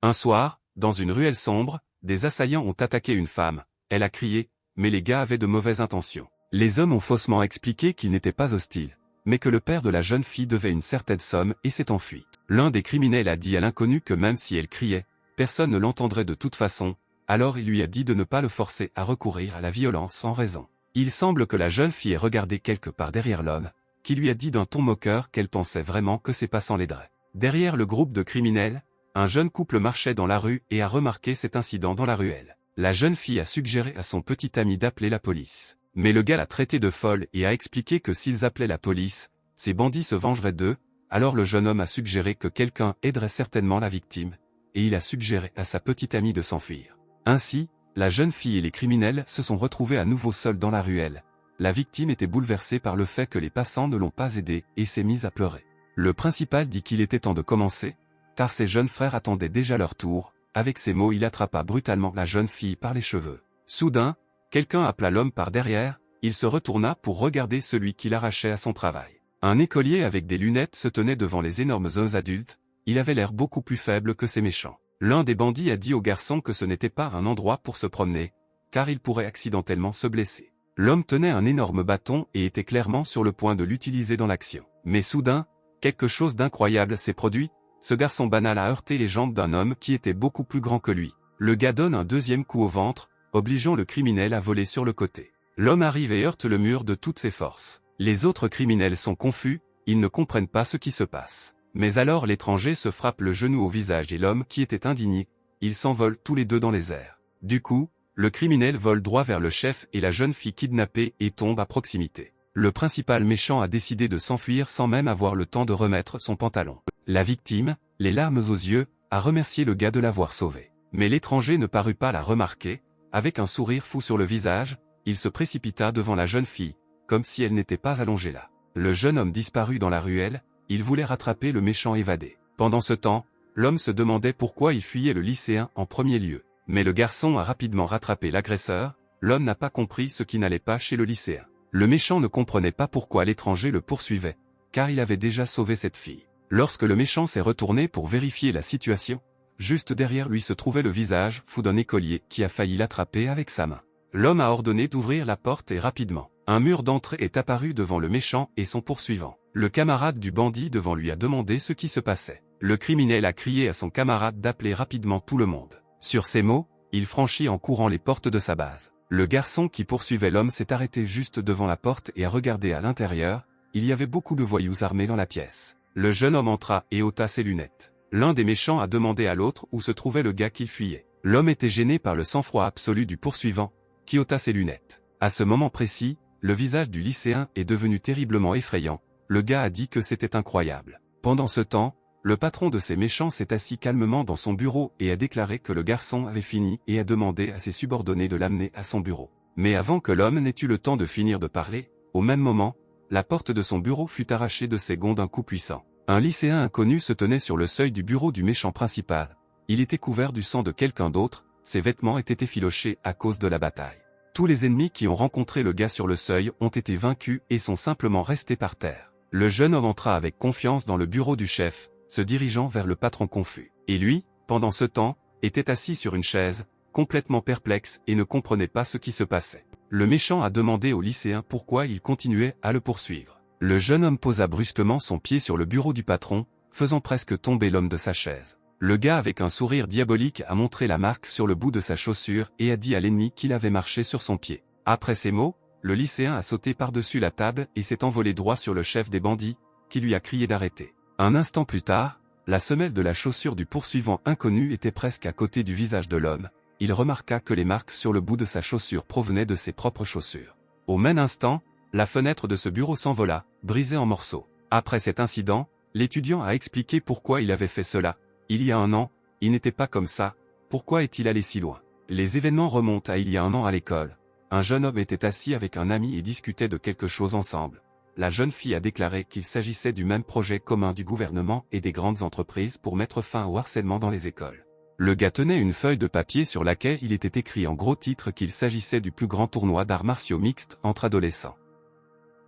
Un soir, dans une ruelle sombre, des assaillants ont attaqué une femme. Elle a crié, mais les gars avaient de mauvaises intentions. Les hommes ont faussement expliqué qu'ils n'étaient pas hostiles, mais que le père de la jeune fille devait une certaine somme et s'est enfui. L'un des criminels a dit à l'inconnu que même si elle criait, personne ne l'entendrait de toute façon, alors il lui a dit de ne pas le forcer à recourir à la violence sans raison. Il semble que la jeune fille ait regardé quelque part derrière l'homme, qui lui a dit d'un ton moqueur qu'elle pensait vraiment que ses passants l'aideraient. Derrière le groupe de criminels, un jeune couple marchait dans la rue et a remarqué cet incident dans la ruelle. La jeune fille a suggéré à son petit ami d'appeler la police. Mais le gars l'a traité de folle et a expliqué que s'ils appelaient la police, ces bandits se vengeraient d'eux, alors le jeune homme a suggéré que quelqu'un aiderait certainement la victime, et il a suggéré à sa petite amie de s'enfuir. Ainsi, la jeune fille et les criminels se sont retrouvés à nouveau seuls dans la ruelle. La victime était bouleversée par le fait que les passants ne l'ont pas aidé et s'est mise à pleurer. Le principal dit qu'il était temps de commencer, car ses jeunes frères attendaient déjà leur tour. Avec ces mots, il attrapa brutalement la jeune fille par les cheveux. Soudain, quelqu'un appela l'homme par derrière, il se retourna pour regarder celui qui l'arrachait à son travail. Un écolier avec des lunettes se tenait devant les énormes hommes adultes, il avait l'air beaucoup plus faible que ces méchants. L'un des bandits a dit au garçon que ce n'était pas un endroit pour se promener, car il pourrait accidentellement se blesser. L'homme tenait un énorme bâton et était clairement sur le point de l'utiliser dans l'action. Mais soudain, quelque chose d'incroyable s'est produit, ce garçon banal a heurté les jambes d'un homme qui était beaucoup plus grand que lui. Le gars donne un deuxième coup au ventre, obligeant le criminel à voler sur le côté. L'homme arrive et heurte le mur de toutes ses forces. Les autres criminels sont confus, ils ne comprennent pas ce qui se passe. Mais alors l'étranger se frappe le genou au visage et l'homme qui était indigné, ils s'envolent tous les deux dans les airs. Du coup, le criminel vole droit vers le chef et la jeune fille kidnappée et tombe à proximité. Le principal méchant a décidé de s'enfuir sans même avoir le temps de remettre son pantalon. La victime, les larmes aux yeux, a remercié le gars de l'avoir sauvé. Mais l'étranger ne parut pas la remarquer, avec un sourire fou sur le visage, il se précipita devant la jeune fille, comme si elle n'était pas allongée là. Le jeune homme disparut dans la ruelle, il voulait rattraper le méchant évadé. Pendant ce temps, l'homme se demandait pourquoi il fuyait le lycéen en premier lieu. Mais le garçon a rapidement rattrapé l'agresseur, l'homme n'a pas compris ce qui n'allait pas chez le lycéen. Le méchant ne comprenait pas pourquoi l'étranger le poursuivait, car il avait déjà sauvé cette fille. Lorsque le méchant s'est retourné pour vérifier la situation, juste derrière lui se trouvait le visage fou d'un écolier qui a failli l'attraper avec sa main. L'homme a ordonné d'ouvrir la porte et rapidement, un mur d'entrée est apparu devant le méchant et son poursuivant. Le camarade du bandit devant lui a demandé ce qui se passait. Le criminel a crié à son camarade d'appeler rapidement tout le monde. Sur ces mots, il franchit en courant les portes de sa base. Le garçon qui poursuivait l'homme s'est arrêté juste devant la porte et a regardé à l'intérieur, il y avait beaucoup de voyous armés dans la pièce. Le jeune homme entra et ôta ses lunettes. L'un des méchants a demandé à l'autre où se trouvait le gars qu'il fuyait. L'homme était gêné par le sang-froid absolu du poursuivant, qui ôta ses lunettes. À ce moment précis, le visage du lycéen est devenu terriblement effrayant. Le gars a dit que c'était incroyable. Pendant ce temps, le patron de ces méchants s'est assis calmement dans son bureau et a déclaré que le garçon avait fini et a demandé à ses subordonnés de l'amener à son bureau. Mais avant que l'homme n'ait eu le temps de finir de parler, au même moment, la porte de son bureau fut arrachée de ses gonds d'un coup puissant. Un lycéen inconnu se tenait sur le seuil du bureau du méchant principal. Il était couvert du sang de quelqu'un d'autre, ses vêtements étaient effilochés à cause de la bataille. Tous les ennemis qui ont rencontré le gars sur le seuil ont été vaincus et sont simplement restés par terre. Le jeune homme entra avec confiance dans le bureau du chef, se dirigeant vers le patron confus. Et lui, pendant ce temps, était assis sur une chaise, complètement perplexe et ne comprenait pas ce qui se passait. Le méchant a demandé au lycéen pourquoi il continuait à le poursuivre. Le jeune homme posa brusquement son pied sur le bureau du patron, faisant presque tomber l'homme de sa chaise. Le gars avec un sourire diabolique a montré la marque sur le bout de sa chaussure et a dit à l'ennemi qu'il avait marché sur son pied. Après ces mots, le lycéen a sauté par-dessus la table et s'est envolé droit sur le chef des bandits, qui lui a crié d'arrêter. Un instant plus tard, la semelle de la chaussure du poursuivant inconnu était presque à côté du visage de l'homme. Il remarqua que les marques sur le bout de sa chaussure provenaient de ses propres chaussures. Au même instant, la fenêtre de ce bureau s'envola, brisée en morceaux. Après cet incident, l'étudiant a expliqué pourquoi il avait fait cela. Il y a un an, il n'était pas comme ça, pourquoi est-il allé si loin? Les événements remontent à il y a un an à l'école. Un jeune homme était assis avec un ami et discutait de quelque chose ensemble. La jeune fille a déclaré qu'il s'agissait du même projet commun du gouvernement et des grandes entreprises pour mettre fin au harcèlement dans les écoles. Le gars tenait une feuille de papier sur laquelle il était écrit en gros titres qu'il s'agissait du plus grand tournoi d'arts martiaux mixtes entre adolescents.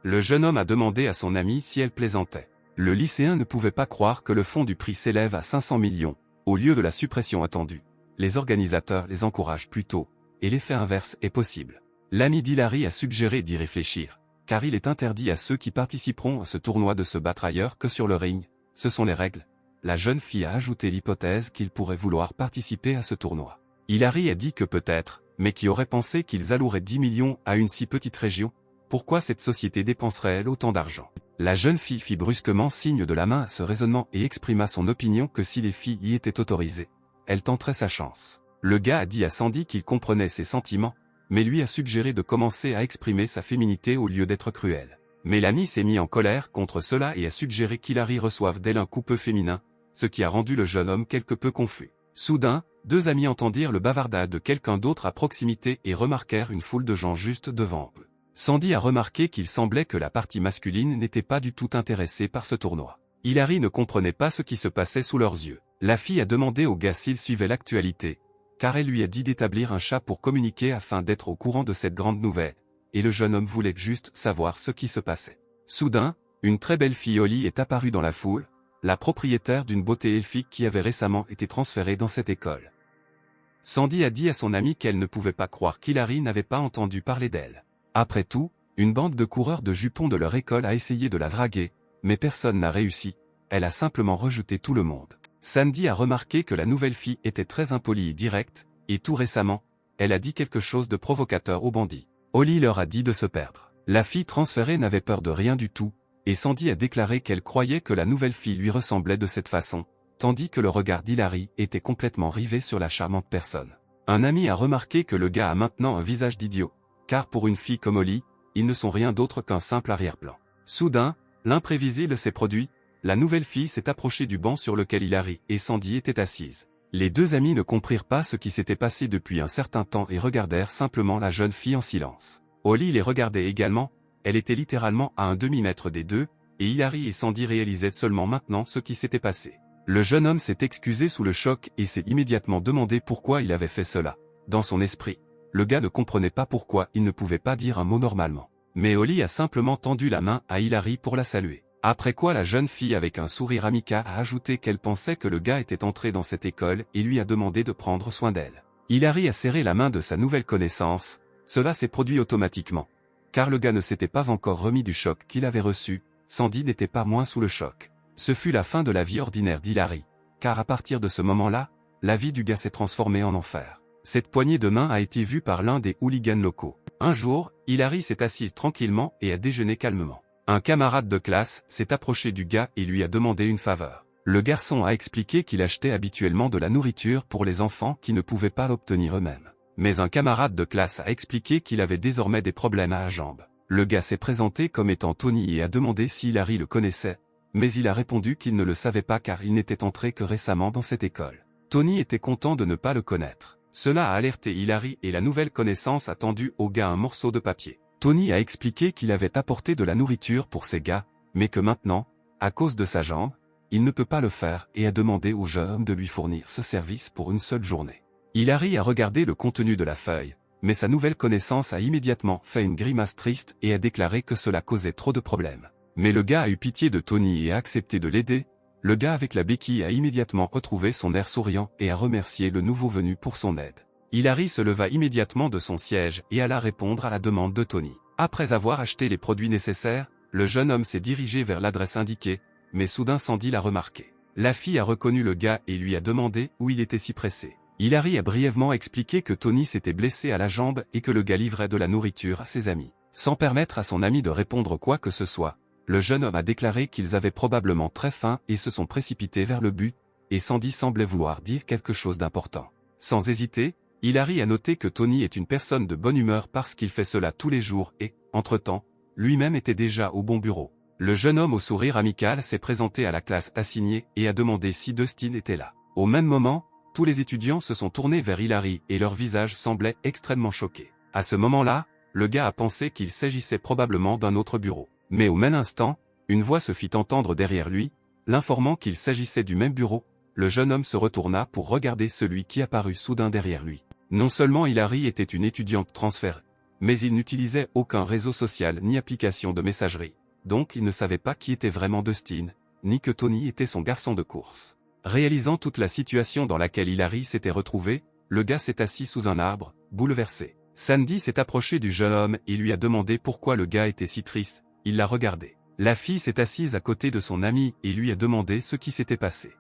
Le jeune homme a demandé à son ami si elle plaisantait. Le lycéen ne pouvait pas croire que le fonds du prix s'élève à 500 millions, Au lieu de la suppression attendue, les organisateurs les encouragent plutôt, et l'effet inverse est possible. L'ami d'Hilary a suggéré d'y réfléchir, car il est interdit à ceux qui participeront à ce tournoi de se battre ailleurs que sur le ring, ce sont les règles. La jeune fille a ajouté l'hypothèse qu'il pourrait vouloir participer à ce tournoi. Hillary a dit que peut-être, mais qui aurait pensé qu'ils alloueraient 10 millions à une si petite région? Pourquoi cette société dépenserait-elle autant d'argent? La jeune fille fit brusquement signe de la main à ce raisonnement et exprima son opinion que si les filles y étaient autorisées, elle tenterait sa chance. Le gars a dit à Sandy qu'il comprenait ses sentiments, mais lui a suggéré de commencer à exprimer sa féminité au lieu d'être cruel. Mélanie s'est mis en colère contre cela et a suggéré qu'Hilary reçoive d'elle un coup peu féminin, ce qui a rendu le jeune homme quelque peu confus. Soudain, deux amis entendirent le bavardage de quelqu'un d'autre à proximité et remarquèrent une foule de gens juste devant eux. Sandy a remarqué qu'il semblait que la partie masculine n'était pas du tout intéressée par ce tournoi. Hillary ne comprenait pas ce qui se passait sous leurs yeux. La fille a demandé au gars s'il suivait l'actualité, car elle lui a dit d'établir un chat pour communiquer afin d'être au courant de cette grande nouvelle, et le jeune homme voulait juste savoir ce qui se passait. Soudain, une très belle fille Holly est apparue dans la foule, la propriétaire d'une beauté elfique qui avait récemment été transférée dans cette école. Sandy a dit à son amie qu'elle ne pouvait pas croire qu'Hillary n'avait pas entendu parler d'elle. Après tout, une bande de coureurs de jupons de leur école a essayé de la draguer, mais personne n'a réussi, elle a simplement rejeté tout le monde. Sandy a remarqué que la nouvelle fille était très impolie et directe, et tout récemment, elle a dit quelque chose de provocateur aux bandits. Holly leur a dit de se perdre. La fille transférée n'avait peur de rien du tout, et Sandy a déclaré qu'elle croyait que la nouvelle fille lui ressemblait de cette façon, tandis que le regard d'Hillary était complètement rivé sur la charmante personne. Un ami a remarqué que le gars a maintenant un visage d'idiot, car pour une fille comme Holly, ils ne sont rien d'autre qu'un simple arrière-plan. Soudain, l'imprévisible s'est produit, la nouvelle fille s'est approchée du banc sur lequel Hillary et Sandy étaient assises. Les deux amis ne comprirent pas ce qui s'était passé depuis un certain temps et regardèrent simplement la jeune fille en silence. Holly les regardait également, elle était littéralement à un demi-mètre des deux, et Hillary et Sandy réalisaient seulement maintenant ce qui s'était passé. Le jeune homme s'est excusé sous le choc et s'est immédiatement demandé pourquoi il avait fait cela. Dans son esprit, le gars ne comprenait pas pourquoi il ne pouvait pas dire un mot normalement. Mais Holly a simplement tendu la main à Hillary pour la saluer. Après quoi la jeune fille avec un sourire amical a ajouté qu'elle pensait que le gars était entré dans cette école et lui a demandé de prendre soin d'elle. Hillary a serré la main de sa nouvelle connaissance, cela s'est produit automatiquement. Car le gars ne s'était pas encore remis du choc qu'il avait reçu, Sandy n'était pas moins sous le choc. Ce fut la fin de la vie ordinaire d'Hillary, car à partir de ce moment-là, la vie du gars s'est transformée en enfer. Cette poignée de main a été vue par l'un des hooligans locaux. Un jour, Hillary s'est assise tranquillement et a déjeuné calmement. Un camarade de classe s'est approché du gars et lui a demandé une faveur. Le garçon a expliqué qu'il achetait habituellement de la nourriture pour les enfants qui ne pouvaient pas l'obtenir eux-mêmes. Mais un camarade de classe a expliqué qu'il avait désormais des problèmes à la jambe. Le gars s'est présenté comme étant Tony et a demandé si Hillary le connaissait, mais il a répondu qu'il ne le savait pas car il n'était entré que récemment dans cette école. Tony était content de ne pas le connaître. Cela a alerté Hillary et la nouvelle connaissance a tendu au gars un morceau de papier. Tony a expliqué qu'il avait apporté de la nourriture pour ces gars, mais que maintenant, à cause de sa jambe, il ne peut pas le faire et a demandé au jeune homme de lui fournir ce service pour une seule journée. Hillary a regardé le contenu de la feuille, mais sa nouvelle connaissance a immédiatement fait une grimace triste et a déclaré que cela causait trop de problèmes. Mais le gars a eu pitié de Tony et a accepté de l'aider. Le gars avec la béquille a immédiatement retrouvé son air souriant et a remercié le nouveau venu pour son aide. Hillary se leva immédiatement de son siège et alla répondre à la demande de Tony. Après avoir acheté les produits nécessaires, le jeune homme s'est dirigé vers l'adresse indiquée, mais soudain Sandy l'a remarqué. La fille a reconnu le gars et lui a demandé où il était si pressé. Hillary a brièvement expliqué que Tony s'était blessé à la jambe et que le gars livrait de la nourriture à ses amis. Sans permettre à son ami de répondre quoi que ce soit, le jeune homme a déclaré qu'ils avaient probablement très faim et se sont précipités vers le but, et Sandy semblait vouloir dire quelque chose d'important. Sans hésiter, Hillary a noté que Tony est une personne de bonne humeur parce qu'il fait cela tous les jours et, entre-temps, lui-même était déjà au bon bureau. Le jeune homme au sourire amical s'est présenté à la classe assignée et a demandé si Dustin était là. Au même moment, tous les étudiants se sont tournés vers Hillary et leur visage semblait extrêmement choqué. À ce moment-là, le gars a pensé qu'il s'agissait probablement d'un autre bureau. Mais au même instant, une voix se fit entendre derrière lui, l'informant qu'il s'agissait du même bureau. Le jeune homme se retourna pour regarder celui qui apparut soudain derrière lui. Non seulement Hillary était une étudiante transférée, mais il n'utilisait aucun réseau social ni application de messagerie. Donc il ne savait pas qui était vraiment Dustin, ni que Tony était son garçon de course. Réalisant toute la situation dans laquelle Hilary s'était retrouvée, le gars s'est assis sous un arbre, bouleversé. Sandy s'est approchée du jeune homme et lui a demandé pourquoi le gars était si triste. Il l'a regardé. La fille s'est assise à côté de son ami et lui a demandé ce qui s'était passé.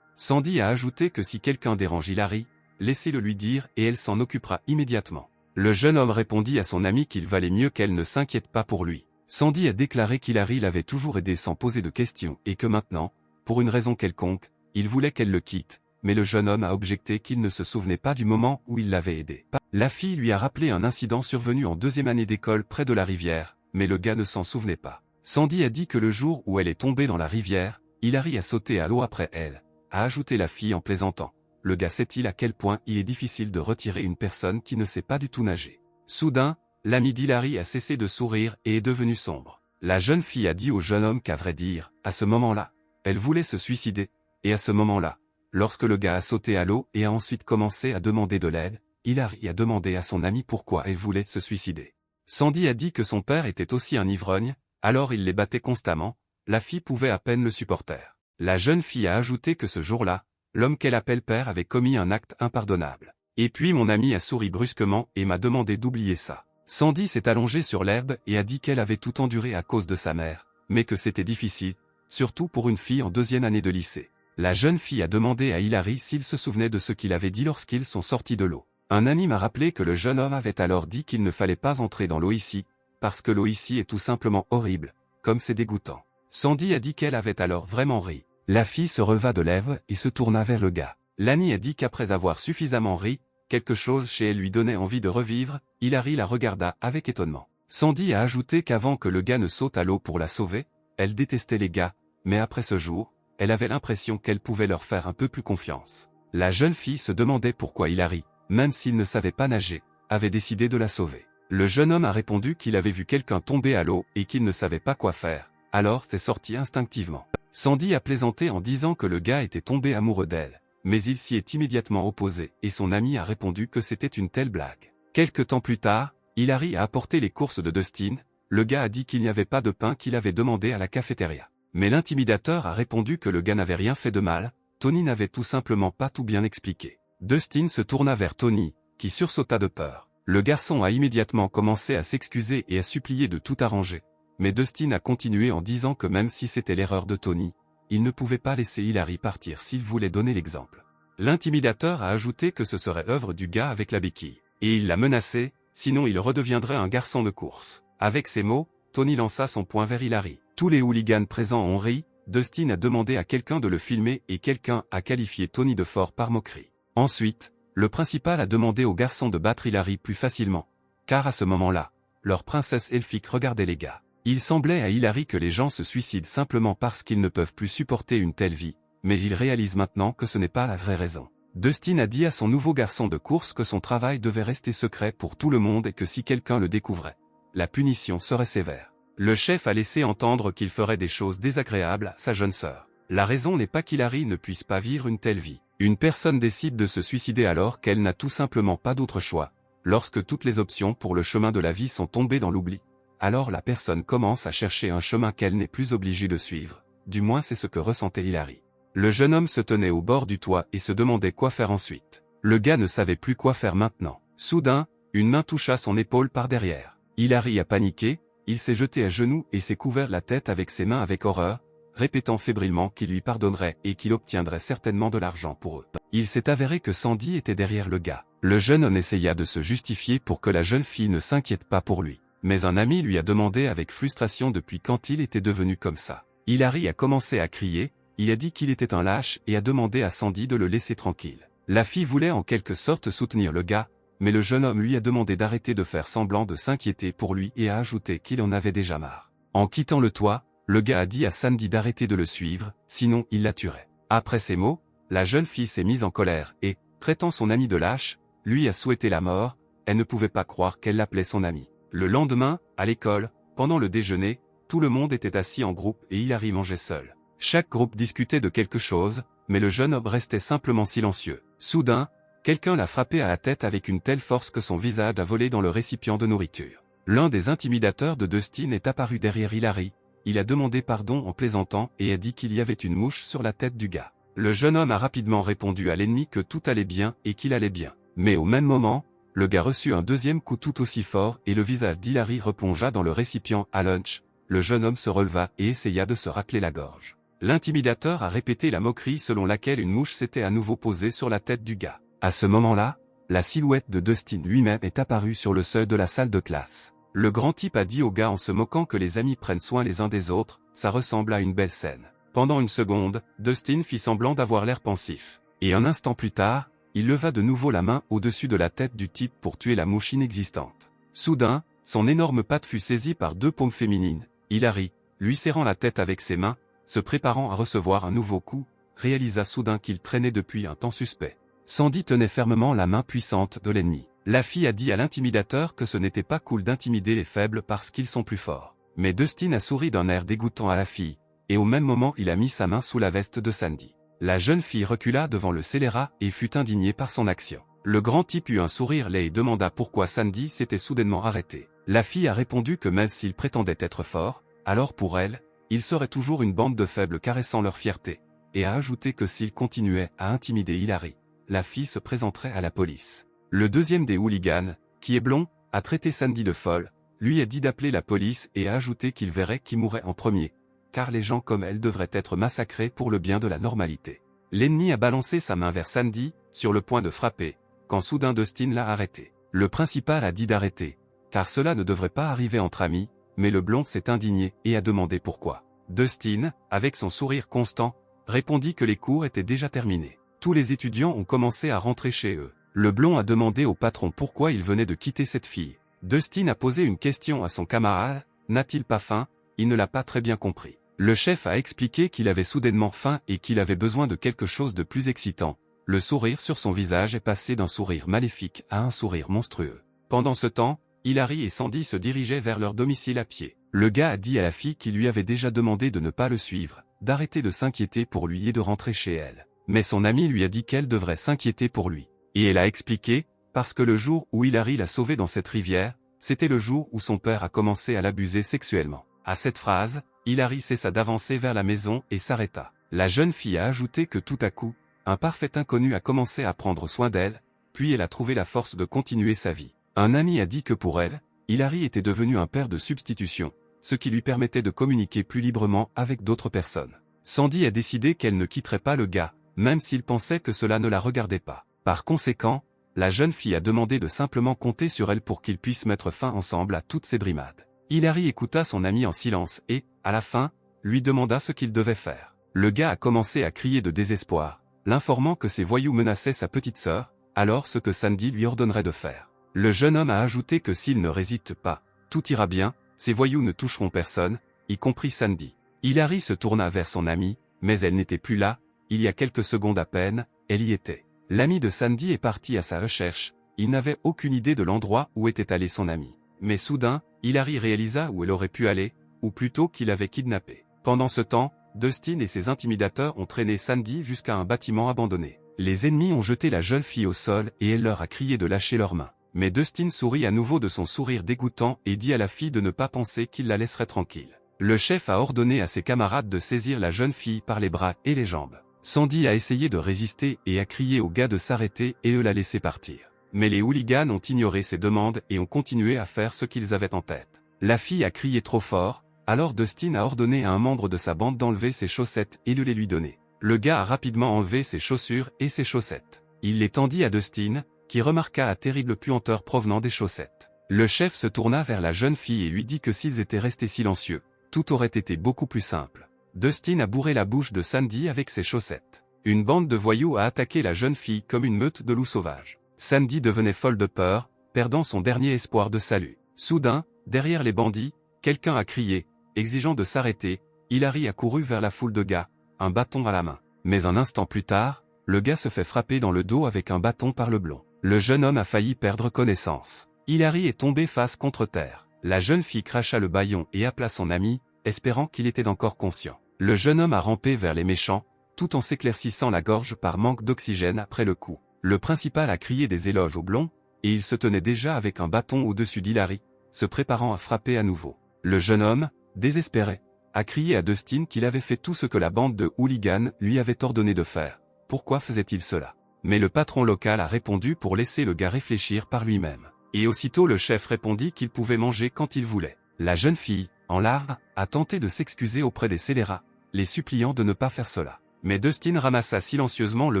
Sandy a ajouté que si quelqu'un dérange Hilary, laissez-le lui dire et elle s'en occupera immédiatement. Le jeune homme répondit à son ami qu'il valait mieux qu'elle ne s'inquiète pas pour lui. Sandy a déclaré qu'Hilary l'avait toujours aidé sans poser de questions et que maintenant, pour une raison quelconque, il voulait qu'elle le quitte, mais le jeune homme a objecté qu'il ne se souvenait pas du moment où il l'avait aidé. La fille lui a rappelé un incident survenu en 2e année d'école près de la rivière, mais le gars ne s'en souvenait pas. Sandy a dit que le jour où elle est tombée dans la rivière, Hilary a sauté à l'eau après elle, a ajouté la fille en plaisantant. Le gars sait-il à quel point il est difficile de retirer une personne qui ne sait pas du tout nager. Soudain, l'ami d'Hilary a cessé de sourire et est devenu sombre. La jeune fille a dit au jeune homme qu'à vrai dire, à ce moment-là, elle voulait se suicider, et à ce moment-là, lorsque le gars a sauté à l'eau et a ensuite commencé à demander de l'aide, Hilary a demandé à son ami pourquoi elle voulait se suicider. Sandy a dit que son père était aussi un ivrogne, alors il les battait constamment, la fille pouvait à peine le supporter. La jeune fille a ajouté que ce jour-là, l'homme qu'elle appelle père avait commis un acte impardonnable. Et puis mon ami a souri brusquement et m'a demandé d'oublier ça. Sandy s'est allongée sur l'herbe et a dit qu'elle avait tout enduré à cause de sa mère, mais que c'était difficile, surtout pour une fille en 2e année de lycée. La jeune fille a demandé à Hilary s'il se souvenait de ce qu'il avait dit lorsqu'ils sont sortis de l'eau. Un ami m'a rappelé que le jeune homme avait alors dit qu'il ne fallait pas entrer dans l'eau ici, parce que l'eau ici est tout simplement horrible, comme c'est dégoûtant. Sandy a dit qu'elle avait alors vraiment ri. La fille se releva de l'herbe et se tourna vers le gars. L'ami a dit qu'après avoir suffisamment ri, quelque chose chez elle lui donnait envie de revivre. Hilary la regarda avec étonnement. Sandy a ajouté qu'avant que le gars ne saute à l'eau pour la sauver, elle détestait les gars, mais après ce jour, elle avait l'impression qu'elle pouvait leur faire un peu plus confiance. La jeune fille se demandait pourquoi Hilary, même s'il ne savait pas nager, avait décidé de la sauver. Le jeune homme a répondu qu'il avait vu quelqu'un tomber à l'eau et qu'il ne savait pas quoi faire, alors c'est sorti instinctivement. Sandy a plaisanté en disant que le gars était tombé amoureux d'elle, mais il s'y est immédiatement opposé et son ami a répondu que c'était une telle blague. Quelque temps plus tard, Hilary a apporté les courses de Dustin, le gars a dit qu'il n'y avait pas de pain qu'il avait demandé à la cafétéria. Mais l'intimidateur a répondu que le gars n'avait rien fait de mal, Tony n'avait tout simplement pas tout bien expliqué. Dustin se tourna vers Tony, qui sursauta de peur. Le garçon a immédiatement commencé à s'excuser et à supplier de tout arranger. Mais Dustin a continué en disant que même si c'était l'erreur de Tony, il ne pouvait pas laisser Hilary partir s'il voulait donner l'exemple. L'intimidateur a ajouté que ce serait œuvre du gars avec la béquille. Et il l'a menacé, sinon il redeviendrait un garçon de course. Avec ces mots, Tony lança son poing vers Hilary. Tous les hooligans présents ont ri, Dustin a demandé à quelqu'un de le filmer et quelqu'un a qualifié Tony de fort par moquerie. Ensuite, le principal a demandé aux garçons de battre Hilary plus facilement, car à ce moment-là, leur princesse elfique regardait les gars. Il semblait à Hilary que les gens se suicident simplement parce qu'ils ne peuvent plus supporter une telle vie, mais il réalise maintenant que ce n'est pas la vraie raison. Dustin a dit à son nouveau garçon de course que son travail devait rester secret pour tout le monde et que si quelqu'un le découvrait, la punition serait sévère. Le chef a laissé entendre qu'il ferait des choses désagréables à sa jeune sœur. La raison n'est pas qu'Hilary ne puisse pas vivre une telle vie. Une personne décide de se suicider alors qu'elle n'a tout simplement pas d'autre choix. Lorsque toutes les options pour le chemin de la vie sont tombées dans l'oubli, alors la personne commence à chercher un chemin qu'elle n'est plus obligée de suivre. Du moins c'est ce que ressentait Hilary. Le jeune homme se tenait au bord du toit et se demandait quoi faire ensuite. Le gars ne savait plus quoi faire maintenant. Soudain, une main toucha son épaule par derrière. Hilary a paniqué, il s'est jeté à genoux et s'est couvert la tête avec ses mains avec horreur, répétant fébrilement qu'il lui pardonnerait et qu'il obtiendrait certainement de l'argent pour eux. Il s'est avéré que Sandy était derrière le gars. Le jeune homme essaya de se justifier pour que la jeune fille ne s'inquiète pas pour lui. Mais un ami lui a demandé avec frustration depuis quand il était devenu comme ça. Hilary a commencé à crier, il a dit qu'il était un lâche et a demandé à Sandy de le laisser tranquille. La fille voulait en quelque sorte soutenir le gars, mais le jeune homme lui a demandé d'arrêter de faire semblant de s'inquiéter pour lui et a ajouté qu'il en avait déjà marre. En quittant le toit, le gars a dit à Sandy d'arrêter de le suivre, sinon il la tuerait. Après ces mots, la jeune fille s'est mise en colère et, traitant son ami de lâche, lui a souhaité la mort, elle ne pouvait pas croire qu'elle l'appelait son ami. Le lendemain, à l'école, pendant le déjeuner, tout le monde était assis en groupe et Hilary mangeait seul. Chaque groupe discutait de quelque chose, mais le jeune homme restait simplement silencieux. Soudain, quelqu'un l'a frappé à la tête avec une telle force que son visage a volé dans le récipient de nourriture. L'un des intimidateurs de Dustin est apparu derrière Hilary, il a demandé pardon en plaisantant et a dit qu'il y avait une mouche sur la tête du gars. Le jeune homme a rapidement répondu à l'ennemi que tout allait bien et qu'il allait bien. Mais au même moment, le gars reçut un deuxième coup tout aussi fort et le visage d'Hilary replongea dans le récipient à lunch. Le jeune homme se releva et essaya de se racler la gorge. L'intimidateur a répété la moquerie selon laquelle une mouche s'était à nouveau posée sur la tête du gars. À ce moment-là, la silhouette de Dustin lui-même est apparue sur le seuil de la salle de classe. Le grand type a dit au gars en se moquant que les amis prennent soin les uns des autres, ça ressemble à une belle scène. Pendant une seconde, Dustin fit semblant d'avoir l'air pensif. Et un instant plus tard, il leva de nouveau la main au-dessus de la tête du type pour tuer la mouche inexistante. Soudain, son énorme patte fut saisie par deux paumes féminines. Hilary, lui serrant la tête avec ses mains, se préparant à recevoir un nouveau coup, réalisa soudain qu'il traînait depuis un temps suspect. Sandy tenait fermement la main puissante de l'ennemi. La fille a dit à l'intimidateur que ce n'était pas cool d'intimider les faibles parce qu'ils sont plus forts. Mais Dustin a souri d'un air dégoûtant à la fille, et au même moment il a mis sa main sous la veste de Sandy. La jeune fille recula devant le scélérat et fut indignée par son action. Le grand type eut un sourire laid et demanda pourquoi Sandy s'était soudainement arrêtée. La fille a répondu que même s'il prétendait être fort, alors pour elle, il serait toujours une bande de faibles caressant leur fierté, et a ajouté que s'il continuait à intimider Hilary, la fille se présenterait à la police. Le deuxième des hooligans, qui est blond, a traité Sandy de folle, lui a dit d'appeler la police et a ajouté qu'il verrait qui mourrait en premier, car les gens comme elle devraient être massacrés pour le bien de la normalité. L'ennemi a balancé sa main vers Sandy, sur le point de frapper, quand soudain Dustin l'a arrêté. Le principal a dit d'arrêter, car cela ne devrait pas arriver entre amis, mais le blond s'est indigné et a demandé pourquoi. Dustin, avec son sourire constant, répondit que les cours étaient déjà terminés. Tous les étudiants ont commencé à rentrer chez eux. Le blond a demandé au patron pourquoi il venait de quitter cette fille. Dustin a posé une question à son camarade, n'a-t-il pas faim? Il ne l'a pas très bien compris. Le chef a expliqué qu'il avait soudainement faim et qu'il avait besoin de quelque chose de plus excitant. Le sourire sur son visage est passé d'un sourire maléfique à un sourire monstrueux. Pendant ce temps, Hilary et Sandy se dirigeaient vers leur domicile à pied. Le gars a dit à la fille qui lui avait déjà demandé de ne pas le suivre, d'arrêter de s'inquiéter pour lui et de rentrer chez elle. Mais son ami lui a dit qu'elle devrait s'inquiéter pour lui. Et elle a expliqué, parce que le jour où Hilary l'a sauvé dans cette rivière, c'était le jour où son père a commencé à l'abuser sexuellement. À cette phrase, Hilary cessa d'avancer vers la maison et s'arrêta. La jeune fille a ajouté que tout à coup, un parfait inconnu a commencé à prendre soin d'elle, puis elle a trouvé la force de continuer sa vie. Un ami a dit que pour elle, Hilary était devenu un père de substitution, ce qui lui permettait de communiquer plus librement avec d'autres personnes. Sandy a décidé qu'elle ne quitterait pas le gars, même s'il pensait que cela ne la regardait pas. Par conséquent, la jeune fille a demandé de simplement compter sur elle pour qu'ils puissent mettre fin ensemble à toutes ces brimades. Hilary écouta son ami en silence et, à la fin, lui demanda ce qu'il devait faire. Le gars a commencé à crier de désespoir, l'informant que ses voyous menaçaient sa petite sœur, alors ce que Sandy lui ordonnerait de faire. Le jeune homme a ajouté que s'il ne résiste pas, tout ira bien, ces voyous ne toucheront personne, y compris Sandy. Hilary se tourna vers son amie, mais elle n'était plus là, il y a quelques secondes à peine, elle y était. L'ami de Sandy est parti à sa recherche, il n'avait aucune idée de l'endroit où était allé son ami. Mais soudain, Hilary réalisa où elle aurait pu aller, ou plutôt qu'il avait kidnappé. Pendant ce temps, Dustin et ses intimidateurs ont traîné Sandy jusqu'à un bâtiment abandonné. Les ennemis ont jeté la jeune fille au sol et elle leur a crié de lâcher leurs mains. Mais Dustin sourit à nouveau de son sourire dégoûtant et dit à la fille de ne pas penser qu'il la laisserait tranquille. Le chef a ordonné à ses camarades de saisir la jeune fille par les bras et les jambes. Sandy a essayé de résister et a crié au gars de s'arrêter et de la laisser partir. Mais les hooligans ont ignoré ses demandes et ont continué à faire ce qu'ils avaient en tête. La fille a crié trop fort, alors Dustin a ordonné à un membre de sa bande d'enlever ses chaussettes et de les lui donner. Le gars a rapidement enlevé ses chaussures et ses chaussettes. Il les tendit à Dustin, qui remarqua la terrible puanteur provenant des chaussettes. Le chef se tourna vers la jeune fille et lui dit que s'ils étaient restés silencieux, tout aurait été beaucoup plus simple. Dustin a bourré la bouche de Sandy avec ses chaussettes. Une bande de voyous a attaqué la jeune fille comme une meute de loups sauvages. Sandy devenait folle de peur, perdant son dernier espoir de salut. Soudain, derrière les bandits, quelqu'un a crié, exigeant de s'arrêter. Hilary a couru vers la foule de gars, un bâton à la main. Mais un instant plus tard, le gars se fait frapper dans le dos avec un bâton par le blond. Le jeune homme a failli perdre connaissance. Hilary est tombée face contre terre. La jeune fille cracha le bâillon et appela son ami, espérant qu'il était encore conscient. Le jeune homme a rampé vers les méchants, tout en s'éclaircissant la gorge par manque d'oxygène après le coup. Le principal a crié des éloges au blond, et il se tenait déjà avec un bâton au-dessus d'Hilary, se préparant à frapper à nouveau. Le jeune homme, désespéré, a crié à Dustin qu'il avait fait tout ce que la bande de hooligans lui avait ordonné de faire. Pourquoi faisait-il cela? Mais le patron local a répondu pour laisser le gars réfléchir par lui-même. Et aussitôt le chef répondit qu'il pouvait manger quand il voulait. La jeune fille, en larmes, a tenté de s'excuser auprès des scélérats, les suppliant de ne pas faire cela. Mais Dustin ramassa silencieusement le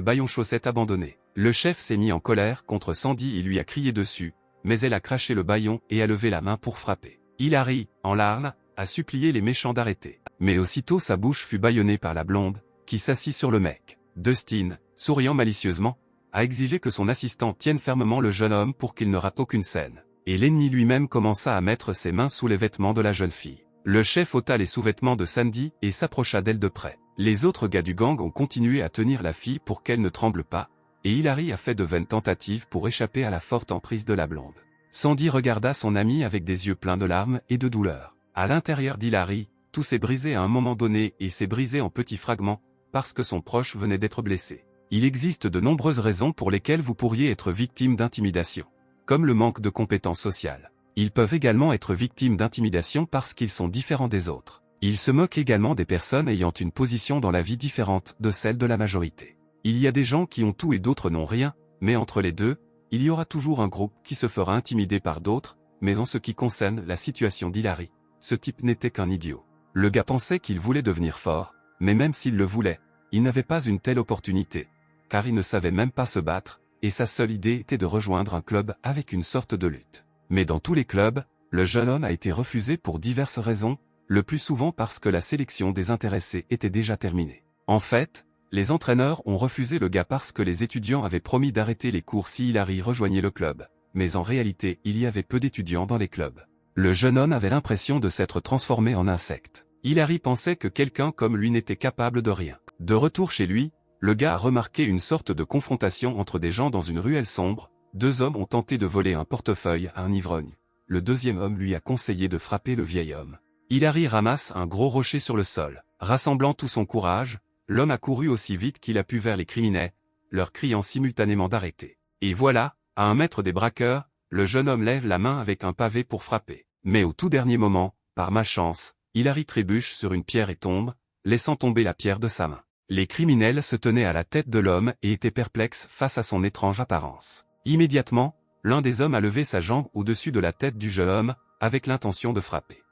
bâillon chaussette abandonné. Le chef s'est mis en colère contre Sandy et lui a crié dessus, mais elle a craché le bâillon et a levé la main pour frapper. Hilary, en larmes, a supplié les méchants d'arrêter. Mais aussitôt sa bouche fut bâillonnée par la blonde, qui s'assit sur le mec. Dustin, souriant malicieusement, a exigé que son assistant tienne fermement le jeune homme pour qu'il ne rate aucune scène. Et l'ennemi lui-même commença à mettre ses mains sous les vêtements de la jeune fille. Le chef ôta les sous-vêtements de Sandy et s'approcha d'elle de près. Les autres gars du gang ont continué à tenir la fille pour qu'elle ne tremble pas, et Hilary a fait de vaines tentatives pour échapper à la forte emprise de la blonde. Sandy regarda son ami avec des yeux pleins de larmes et de douleur. À l'intérieur d'Hilary, tout s'est brisé à un moment donné et s'est brisé en petits fragments, parce que son proche venait d'être blessé. Il existe de nombreuses raisons pour lesquelles vous pourriez être victime d'intimidation, comme le manque de compétences sociales. Ils peuvent également être victimes d'intimidation parce qu'ils sont différents des autres. Ils se moquent également des personnes ayant une position dans la vie différente de celle de la majorité. Il y a des gens qui ont tout et d'autres n'ont rien, mais entre les deux, il y aura toujours un groupe qui se fera intimider par d'autres, mais en ce qui concerne la situation d'Hilary, ce type n'était qu'un idiot. Le gars pensait qu'il voulait devenir fort, mais même s'il le voulait, il n'avait pas une telle opportunité, car il ne savait même pas se battre, et sa seule idée était de rejoindre un club avec une sorte de lutte. Mais dans tous les clubs, le jeune homme a été refusé pour diverses raisons, le plus souvent parce que la sélection des intéressés était déjà terminée. En fait, les entraîneurs ont refusé le gars parce que les étudiants avaient promis d'arrêter les cours si Hilary rejoignait le club, mais en réalité il y avait peu d'étudiants dans les clubs. Le jeune homme avait l'impression de s'être transformé en insecte. Hilary pensait que quelqu'un comme lui n'était capable de rien. De retour chez lui, le gars a remarqué une sorte de confrontation entre des gens dans une ruelle sombre. Deux hommes ont tenté de voler un portefeuille à un ivrogne. Le deuxième homme lui a conseillé de frapper le vieil homme. Hilary ramasse un gros rocher sur le sol. Rassemblant tout son courage, l'homme a couru aussi vite qu'il a pu vers les criminels, leur criant simultanément d'arrêter. Et voilà, à 1 mètre des braqueurs, le jeune homme lève la main avec un pavé pour frapper. Mais au tout dernier moment, par malchance, Hilary trébuche sur une pierre et tombe, laissant tomber la pierre de sa main. Les criminels se tenaient à la tête de l'homme et étaient perplexes face à son étrange apparence. Immédiatement, l'un des hommes a levé sa jambe au-dessus de la tête du jeune homme, avec l'intention de frapper.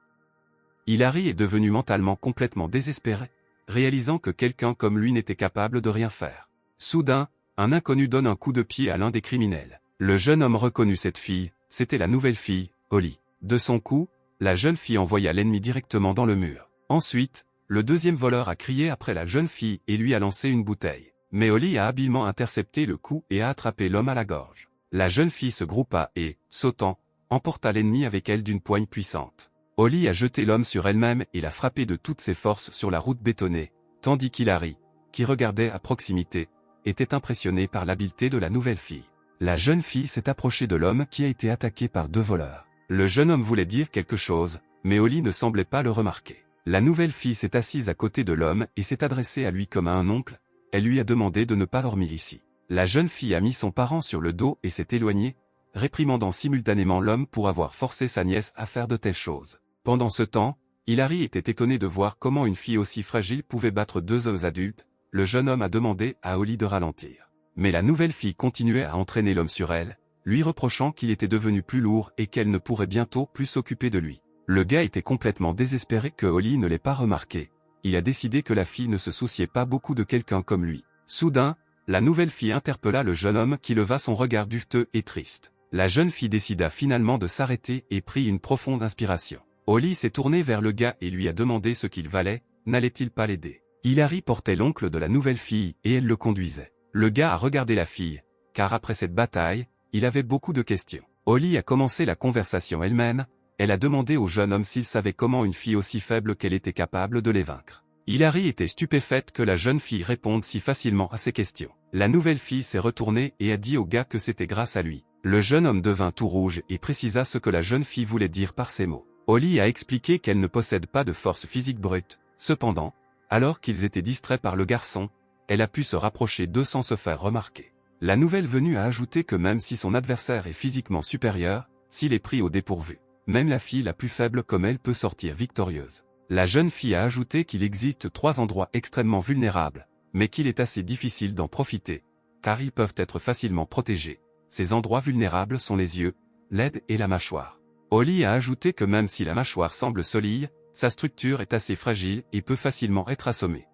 Hilary est devenu mentalement complètement désespéré, réalisant que quelqu'un comme lui n'était capable de rien faire. Soudain, un inconnu donne un coup de pied à l'un des criminels. Le jeune homme reconnut cette fille, c'était la nouvelle fille, Holly. De son coup, la jeune fille envoya l'ennemi directement dans le mur. Ensuite, le deuxième voleur a crié après la jeune fille et lui a lancé une bouteille. Mais Holly a habilement intercepté le coup et a attrapé l'homme à la gorge. La jeune fille se groupa et, sautant, emporta l'ennemi avec elle d'une poigne puissante. Holly a jeté l'homme sur elle-même et l'a frappé de toutes ses forces sur la route bétonnée, tandis qu'Hilary, qui regardait à proximité, était impressionné par l'habileté de la nouvelle fille. La jeune fille s'est approchée de l'homme qui a été attaqué par 2 voleurs. Le jeune homme voulait dire quelque chose, mais Holly ne semblait pas le remarquer. La nouvelle fille s'est assise à côté de l'homme et s'est adressée à lui comme à un oncle, elle lui a demandé de ne pas dormir ici. La jeune fille a mis son parent sur le dos et s'est éloignée, réprimandant simultanément l'homme pour avoir forcé sa nièce à faire de telles choses. Pendant ce temps, Hilary était étonné de voir comment une fille aussi fragile pouvait battre 2 hommes adultes. Le jeune homme a demandé à Holly de ralentir. Mais la nouvelle fille continuait à entraîner l'homme sur elle, lui reprochant qu'il était devenu plus lourd et qu'elle ne pourrait bientôt plus s'occuper de lui. Le gars était complètement désespéré que Holly ne l'ait pas remarqué. Il a décidé que la fille ne se souciait pas beaucoup de quelqu'un comme lui. Soudain, la nouvelle fille interpella le jeune homme qui leva son regard duveteux et triste. La jeune fille décida finalement de s'arrêter et prit une profonde inspiration. Holly s'est tourné vers le gars et lui a demandé ce qu'il valait, n'allait-il pas l'aider? Hilary portait l'oncle de la nouvelle fille et elle le conduisait. Le gars a regardé la fille, car après cette bataille, il avait beaucoup de questions. Holly a commencé la conversation elle-même, elle a demandé au jeune homme s'il savait comment une fille aussi faible qu'elle était capable de les vaincre. Hilary était stupéfaite que la jeune fille réponde si facilement à ses questions. La nouvelle fille s'est retournée et a dit au gars que c'était grâce à lui. Le jeune homme devint tout rouge et précisa ce que la jeune fille voulait dire par ces mots. Holly a expliqué qu'elle ne possède pas de force physique brute. Cependant, alors qu'ils étaient distraits par le garçon, elle a pu se rapprocher d'eux sans se faire remarquer. La nouvelle venue a ajouté que même si son adversaire est physiquement supérieur, s'il est pris au dépourvu, même la fille la plus faible comme elle peut sortir victorieuse. La jeune fille a ajouté qu'il existe 3 endroits extrêmement vulnérables, mais qu'il est assez difficile d'en profiter, car ils peuvent être facilement protégés. Ces endroits vulnérables sont les yeux, l'aide et la mâchoire. Holly a ajouté que même si la mâchoire semble solide, sa structure est assez fragile et peut facilement être assommée.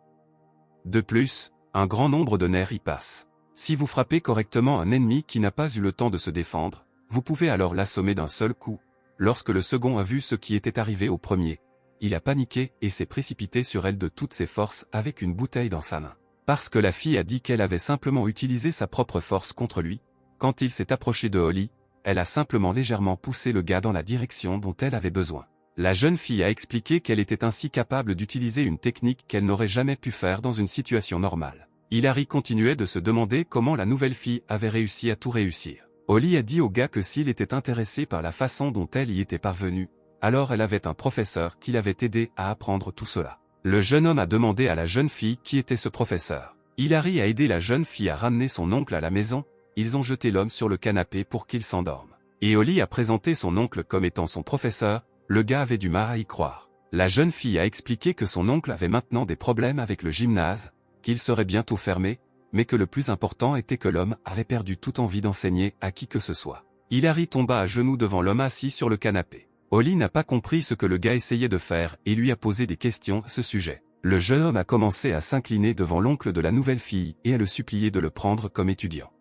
De plus, un grand nombre de nerfs y passent. Si vous frappez correctement un ennemi qui n'a pas eu le temps de se défendre, vous pouvez alors l'assommer d'un seul coup. Lorsque le second a vu ce qui était arrivé au premier, il a paniqué et s'est précipité sur elle de toutes ses forces avec une bouteille dans sa main. Parce que la fille a dit qu'elle avait simplement utilisé sa propre force contre lui, quand il s'est approché de Holly, elle a simplement légèrement poussé le gars dans la direction dont elle avait besoin. La jeune fille a expliqué qu'elle était ainsi capable d'utiliser une technique qu'elle n'aurait jamais pu faire dans une situation normale. Hilary continuait de se demander comment la nouvelle fille avait réussi à tout réussir. Holly a dit au gars que s'il était intéressé par la façon dont elle y était parvenue, alors elle avait un professeur qui l'avait aidé à apprendre tout cela. Le jeune homme a demandé à la jeune fille qui était ce professeur. Hilary a aidé la jeune fille à ramener son oncle à la maison, ils ont jeté l'homme sur le canapé pour qu'il s'endorme. Et Holly a présenté son oncle comme étant son professeur, le gars avait du mal à y croire. La jeune fille a expliqué que son oncle avait maintenant des problèmes avec le gymnase, qu'il serait bientôt fermé, mais que le plus important était que l'homme avait perdu toute envie d'enseigner à qui que ce soit. Hilary tomba à genoux devant l'homme assis sur le canapé. Holly n'a pas compris ce que le gars essayait de faire et lui a posé des questions à ce sujet. Le jeune homme a commencé à s'incliner devant l'oncle de la nouvelle fille et à le supplier de le prendre comme étudiant.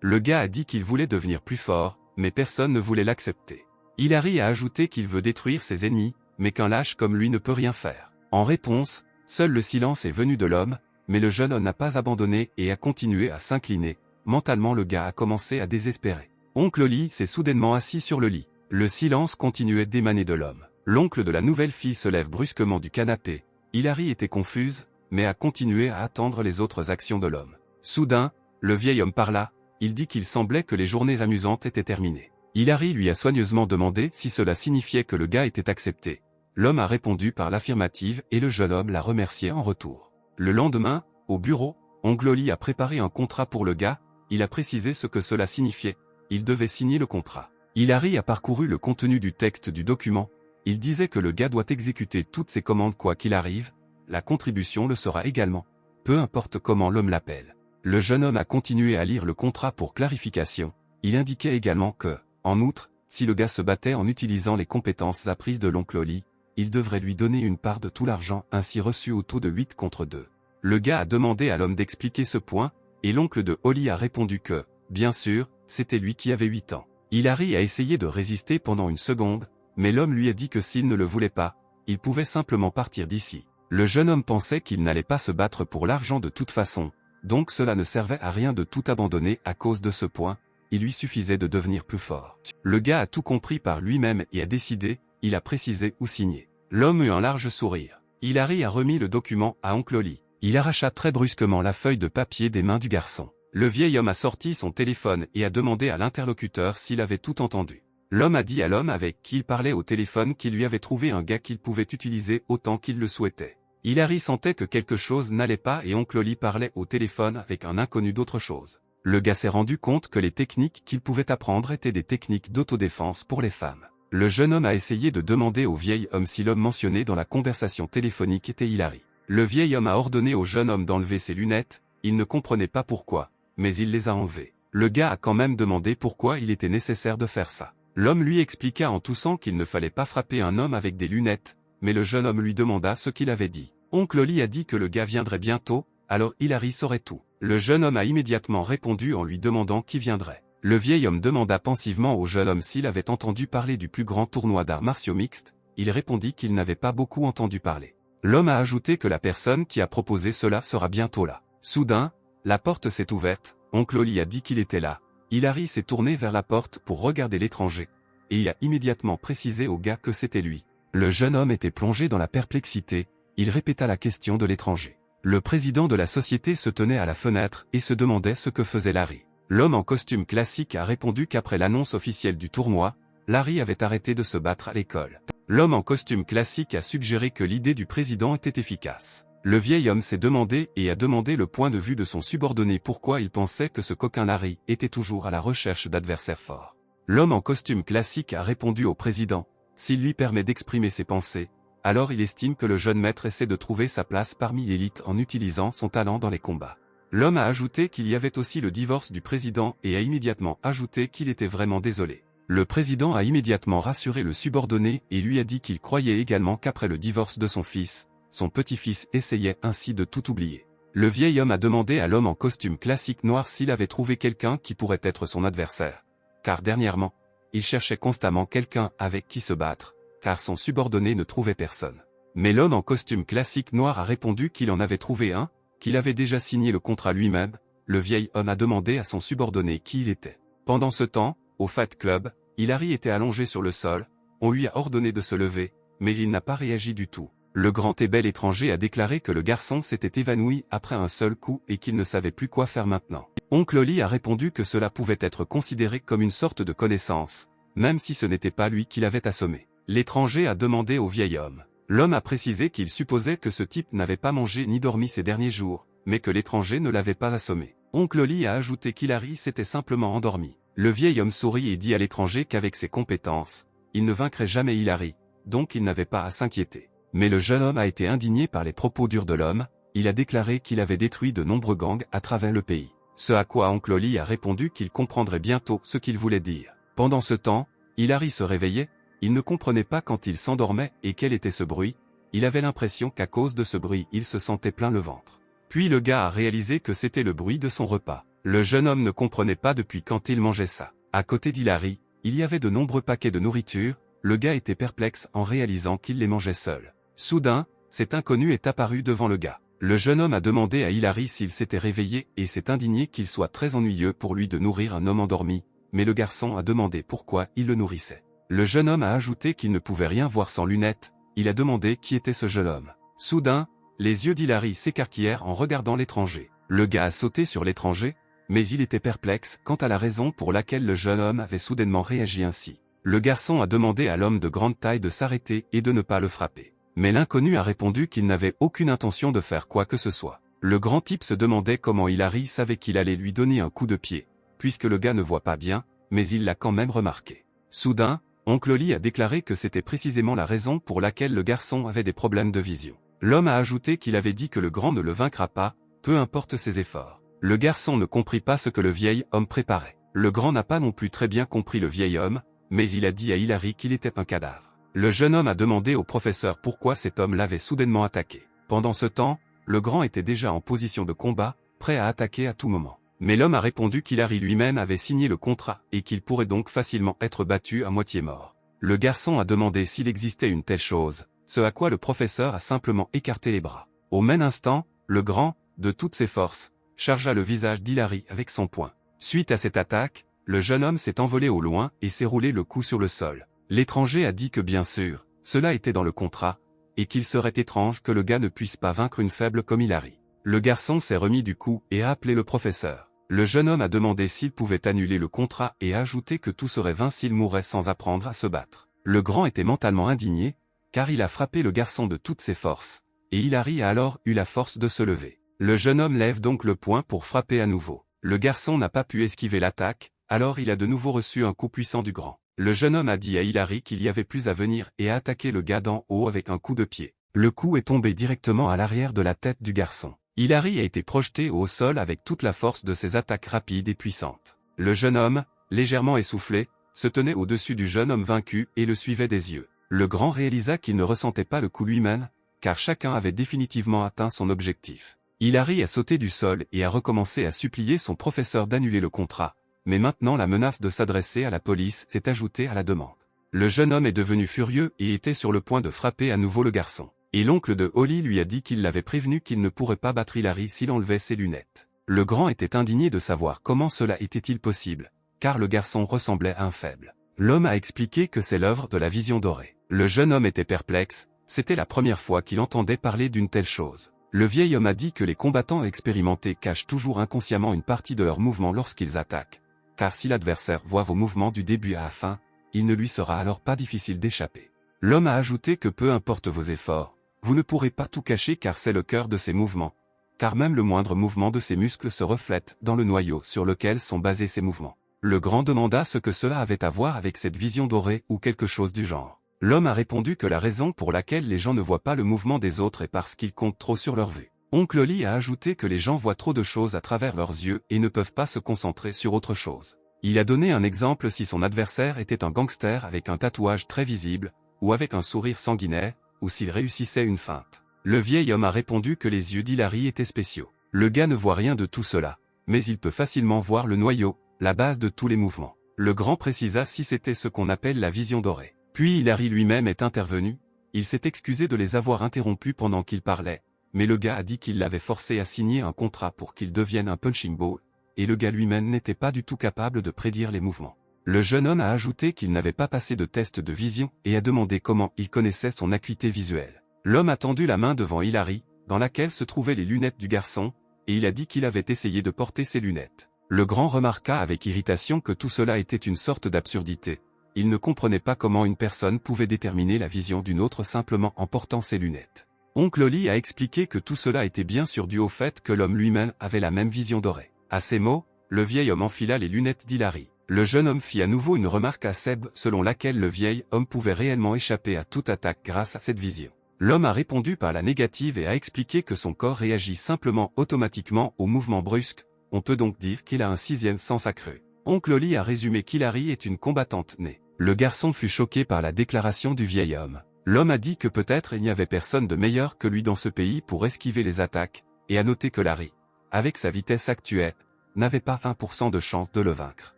Le gars a dit qu'il voulait devenir plus fort, mais personne ne voulait l'accepter. Hilary a ajouté qu'il veut détruire ses ennemis, mais qu'un lâche comme lui ne peut rien faire. En réponse, seul le silence est venu de l'homme, mais le jeune homme n'a pas abandonné et a continué à s'incliner. Mentalement le gars a commencé à désespérer. Oncle Holly s'est soudainement assis sur le lit. Le silence continuait d'émaner de l'homme. L'oncle de la nouvelle fille se lève brusquement du canapé. Hilary était confuse, mais a continué à attendre les autres actions de l'homme. Soudain, le vieil homme parla. Il dit qu'il semblait que les journées amusantes étaient terminées. Hilary lui a soigneusement demandé si cela signifiait que le gars était accepté. L'homme a répondu par l'affirmative et le jeune homme l'a remercié en retour. Le lendemain, au bureau, oncle Holly a préparé un contrat pour le gars, il a précisé ce que cela signifiait, il devait signer le contrat. Hilary a parcouru le contenu du texte du document, il disait que le gars doit exécuter toutes ses commandes quoi qu'il arrive, la contribution le sera également, peu importe comment l'homme l'appelle. Le jeune homme a continué à lire le contrat pour clarification, il indiquait également que, en outre, si le gars se battait en utilisant les compétences apprises de l'oncle Holly, il devrait lui donner une part de tout l'argent ainsi reçu au taux de 8 contre 2. Le gars a demandé à l'homme d'expliquer ce point, et l'oncle de Holly a répondu que, bien sûr, c'était lui qui avait 8 ans. Hilary a essayé de résister pendant une seconde, mais l'homme lui a dit que s'il ne le voulait pas, il pouvait simplement partir d'ici. Le jeune homme pensait qu'il n'allait pas se battre pour l'argent de toute façon, donc cela ne servait à rien de tout abandonner à cause de ce point, il lui suffisait de devenir plus fort. Le gars a tout compris par lui-même et a décidé, il a précisé ou signé. L'homme eut un large sourire. Hilary a remis le document à oncle Holly. Il arracha très brusquement la feuille de papier des mains du garçon. Le vieil homme a sorti son téléphone et a demandé à l'interlocuteur s'il avait tout entendu. L'homme a dit à l'homme avec qui il parlait au téléphone qu'il lui avait trouvé un gars qu'il pouvait utiliser autant qu'il le souhaitait. Hilary sentait que quelque chose n'allait pas et oncle Holly parlait au téléphone avec un inconnu d'autre chose. Le gars s'est rendu compte que les techniques qu'il pouvait apprendre étaient des techniques d'autodéfense pour les femmes. Le jeune homme a essayé de demander au vieil homme si l'homme mentionné dans la conversation téléphonique était Hilary. Le vieil homme a ordonné au jeune homme d'enlever ses lunettes, il ne comprenait pas pourquoi, mais il les a enlevées. Le gars a quand même demandé pourquoi il était nécessaire de faire ça. L'homme lui expliqua en toussant qu'il ne fallait pas frapper un homme avec des lunettes, mais le jeune homme lui demanda ce qu'il avait dit. Oncle Holly a dit que le gars viendrait bientôt, alors Hilary saurait tout. Le jeune homme a immédiatement répondu en lui demandant qui viendrait. Le vieil homme demanda pensivement au jeune homme s'il avait entendu parler du plus grand tournoi d'arts martiaux mixtes, il répondit qu'il n'avait pas beaucoup entendu parler. L'homme a ajouté que la personne qui a proposé cela sera bientôt là. Soudain, la porte s'est ouverte, oncle Holly a dit qu'il était là. Hilary s'est tourné vers la porte pour regarder l'étranger, et il a immédiatement précisé au gars que c'était lui. Le jeune homme était plongé dans la perplexité, il répéta la question de l'étranger. Le président de la société se tenait à la fenêtre et se demandait ce que faisait Larry. L'homme en costume classique a répondu qu'après l'annonce officielle du tournoi, Larry avait arrêté de se battre à l'école. L'homme en costume classique a suggéré que l'idée du président était efficace. Le vieil homme s'est demandé et a demandé le point de vue de son subordonné pourquoi il pensait que ce coquin Larry était toujours à la recherche d'adversaires forts. L'homme en costume classique a répondu au président, s'il lui permet d'exprimer ses pensées, Alors il estime que le jeune maître essaie de trouver sa place parmi l'élite en utilisant son talent dans les combats. L'homme a ajouté qu'il y avait aussi le divorce du président et a immédiatement ajouté qu'il était vraiment désolé. Le président a immédiatement rassuré le subordonné et lui a dit qu'il croyait également qu'après le divorce de son fils, son petit-fils essayait ainsi de tout oublier. Le vieil homme a demandé à l'homme en costume classique noir s'il avait trouvé quelqu'un qui pourrait être son adversaire. Car dernièrement, il cherchait constamment quelqu'un avec qui se battre, car son subordonné ne trouvait personne. Mais l'homme en costume classique noir a répondu qu'il en avait trouvé un, qu'il avait déjà signé le contrat lui-même. Le vieil homme a demandé à son subordonné qui il était. Pendant ce temps, au Fat Club, Hilary était allongé sur le sol, on lui a ordonné de se lever, mais il n'a pas réagi du tout. Le grand et bel étranger a déclaré que le garçon s'était évanoui après un seul coup et qu'il ne savait plus quoi faire maintenant. Oncle Oli a répondu que cela pouvait être considéré comme une sorte de connaissance, même si ce n'était pas lui qui l'avait assommé. L'étranger a demandé au vieil homme. L'homme a précisé qu'il supposait que ce type n'avait pas mangé ni dormi ces derniers jours, mais que l'étranger ne l'avait pas assommé. Oncle Oli a ajouté qu'Hilary s'était simplement endormi. Le vieil homme sourit et dit à l'étranger qu'avec ses compétences, il ne vaincrait jamais Hilary, donc il n'avait pas à s'inquiéter. Mais le jeune homme a été indigné par les propos durs de l'homme, il a déclaré qu'il avait détruit de nombreux gangs à travers le pays. Ce à quoi Oncle Oli a répondu qu'il comprendrait bientôt ce qu'il voulait dire. Pendant ce temps, Hilary se réveillait, il ne comprenait pas quand il s'endormait et quel était ce bruit, il avait l'impression qu'à cause de ce bruit il se sentait plein le ventre. Puis le gars a réalisé que c'était le bruit de son repas. Le jeune homme ne comprenait pas depuis quand il mangeait ça. À côté d'Hilary, il y avait de nombreux paquets de nourriture, le gars était perplexe en réalisant qu'il les mangeait seul. Soudain, cet inconnu est apparu devant le gars. Le jeune homme a demandé à Hilary s'il s'était réveillé et s'est indigné qu'il soit très ennuyeux pour lui de nourrir un homme endormi, mais le garçon a demandé pourquoi il le nourrissait. Le jeune homme a ajouté qu'il ne pouvait rien voir sans lunettes, il a demandé qui était ce jeune homme. Soudain, les yeux d'Hilary s'écarquillèrent en regardant l'étranger. Le gars a sauté sur l'étranger, mais il était perplexe quant à la raison pour laquelle le jeune homme avait soudainement réagi ainsi. Le garçon a demandé à l'homme de grande taille de s'arrêter et de ne pas le frapper. Mais l'inconnu a répondu qu'il n'avait aucune intention de faire quoi que ce soit. Le grand type se demandait comment Hilary savait qu'il allait lui donner un coup de pied, puisque le gars ne voit pas bien, mais il l'a quand même remarqué. Soudain, Oncle Oli a déclaré que c'était précisément la raison pour laquelle le garçon avait des problèmes de vision. L'homme a ajouté qu'il avait dit que le grand ne le vaincra pas, peu importe ses efforts. Le garçon ne comprit pas ce que le vieil homme préparait. Le grand n'a pas non plus très bien compris le vieil homme, mais il a dit à Hilary qu'il était un cadavre. Le jeune homme a demandé au professeur pourquoi cet homme l'avait soudainement attaqué. Pendant ce temps, le grand était déjà en position de combat, prêt à attaquer à tout moment. Mais l'homme a répondu qu'Hilary lui-même avait signé le contrat et qu'il pourrait donc facilement être battu à moitié mort. Le garçon a demandé s'il existait une telle chose, ce à quoi le professeur a simplement écarté les bras. Au même instant, le grand, de toutes ses forces, chargea le visage d'Hilary avec son poing. Suite à cette attaque, le jeune homme s'est envolé au loin et s'est roulé le cou sur le sol. L'étranger a dit que bien sûr, cela était dans le contrat, et qu'il serait étrange que le gars ne puisse pas vaincre une faible comme Hilary. Le garçon s'est remis du coup et a appelé le professeur. Le jeune homme a demandé s'il pouvait annuler le contrat et a ajouté que tout serait vain s'il mourait sans apprendre à se battre. Le grand était mentalement indigné, car il a frappé le garçon de toutes ses forces, et Hilary a alors eu la force de se lever. Le jeune homme lève donc le poing pour frapper à nouveau. Le garçon n'a pas pu esquiver l'attaque, alors il a de nouveau reçu un coup puissant du grand. Le jeune homme a dit à Hilary qu'il y avait plus à venir et a attaqué le gars d'en haut avec un coup de pied. Le coup est tombé directement à l'arrière de la tête du garçon. Hilary a été projeté au sol avec toute la force de ses attaques rapides et puissantes. Le jeune homme, légèrement essoufflé, se tenait au-dessus du jeune homme vaincu et le suivait des yeux. Le grand réalisa qu'il ne ressentait pas le coup lui-même, car chacun avait définitivement atteint son objectif. Hilary a sauté du sol et a recommencé à supplier son professeur d'annuler le contrat. Mais maintenant la menace de s'adresser à la police s'est ajoutée à la demande. Le jeune homme est devenu furieux et était sur le point de frapper à nouveau le garçon. Et l'oncle de Holly lui a dit qu'il l'avait prévenu qu'il ne pourrait pas battre Hilary s'il enlevait ses lunettes. Le grand était indigné de savoir comment cela était-il possible, car le garçon ressemblait à un faible. L'homme a expliqué que c'est l'œuvre de la vision dorée. Le jeune homme était perplexe, c'était la première fois qu'il entendait parler d'une telle chose. Le vieil homme a dit que les combattants expérimentés cachent toujours inconsciemment une partie de leurs mouvements lorsqu'ils attaquent. Car si l'adversaire voit vos mouvements du début à la fin, il ne lui sera alors pas difficile d'échapper. L'homme a ajouté que peu importe vos efforts, vous ne pourrez pas tout cacher car c'est le cœur de ces mouvements, car même le moindre mouvement de ces muscles se reflète dans le noyau sur lequel sont basés ces mouvements. Le grand demanda ce que cela avait à voir avec cette vision dorée ou quelque chose du genre. L'homme a répondu que la raison pour laquelle les gens ne voient pas le mouvement des autres est parce qu'ils comptent trop sur leur vue. Oncle Oli a ajouté que les gens voient trop de choses à travers leurs yeux et ne peuvent pas se concentrer sur autre chose. Il a donné un exemple si son adversaire était un gangster avec un tatouage très visible, ou avec un sourire sanguinaire, ou s'il réussissait une feinte. Le vieil homme a répondu que les yeux d'Hilary étaient spéciaux. Le gars ne voit rien de tout cela, mais il peut facilement voir le noyau, la base de tous les mouvements. Le grand précisa si c'était ce qu'on appelle la vision dorée. Puis Hillary lui-même est intervenu, il s'est excusé de les avoir interrompus pendant qu'ils parlaient, mais le gars a dit qu'il l'avait forcé à signer un contrat pour qu'il devienne un punching ball, et le gars lui-même n'était pas du tout capable de prédire les mouvements. Le jeune homme a ajouté qu'il n'avait pas passé de test de vision et a demandé comment il connaissait son acuité visuelle. L'homme a tendu la main devant Hillary, dans laquelle se trouvaient les lunettes du garçon, et il a dit qu'il avait essayé de porter ses lunettes. Le grand remarqua avec irritation que tout cela était une sorte d'absurdité. Il ne comprenait pas comment une personne pouvait déterminer la vision d'une autre simplement en portant ses lunettes. Oncle Oli a expliqué que tout cela était bien sûr dû au fait que l'homme lui-même avait la même vision dorée. À ces mots, le vieil homme enfila les lunettes d'Hillary. Le jeune homme fit à nouveau une remarque à Seb selon laquelle le vieil homme pouvait réellement échapper à toute attaque grâce à cette vision. L'homme a répondu par la négative et a expliqué que son corps réagit simplement automatiquement aux mouvements brusques, on peut donc dire qu'il a un sixième sens accru. Oncle Oli a résumé qu'Hillary est une combattante née. Le garçon fut choqué par la déclaration du vieil homme. L'homme a dit que peut-être il n'y avait personne de meilleur que lui dans ce pays pour esquiver les attaques, et a noté que Larry, avec sa vitesse actuelle, n'avait pas 20% de chance de le vaincre.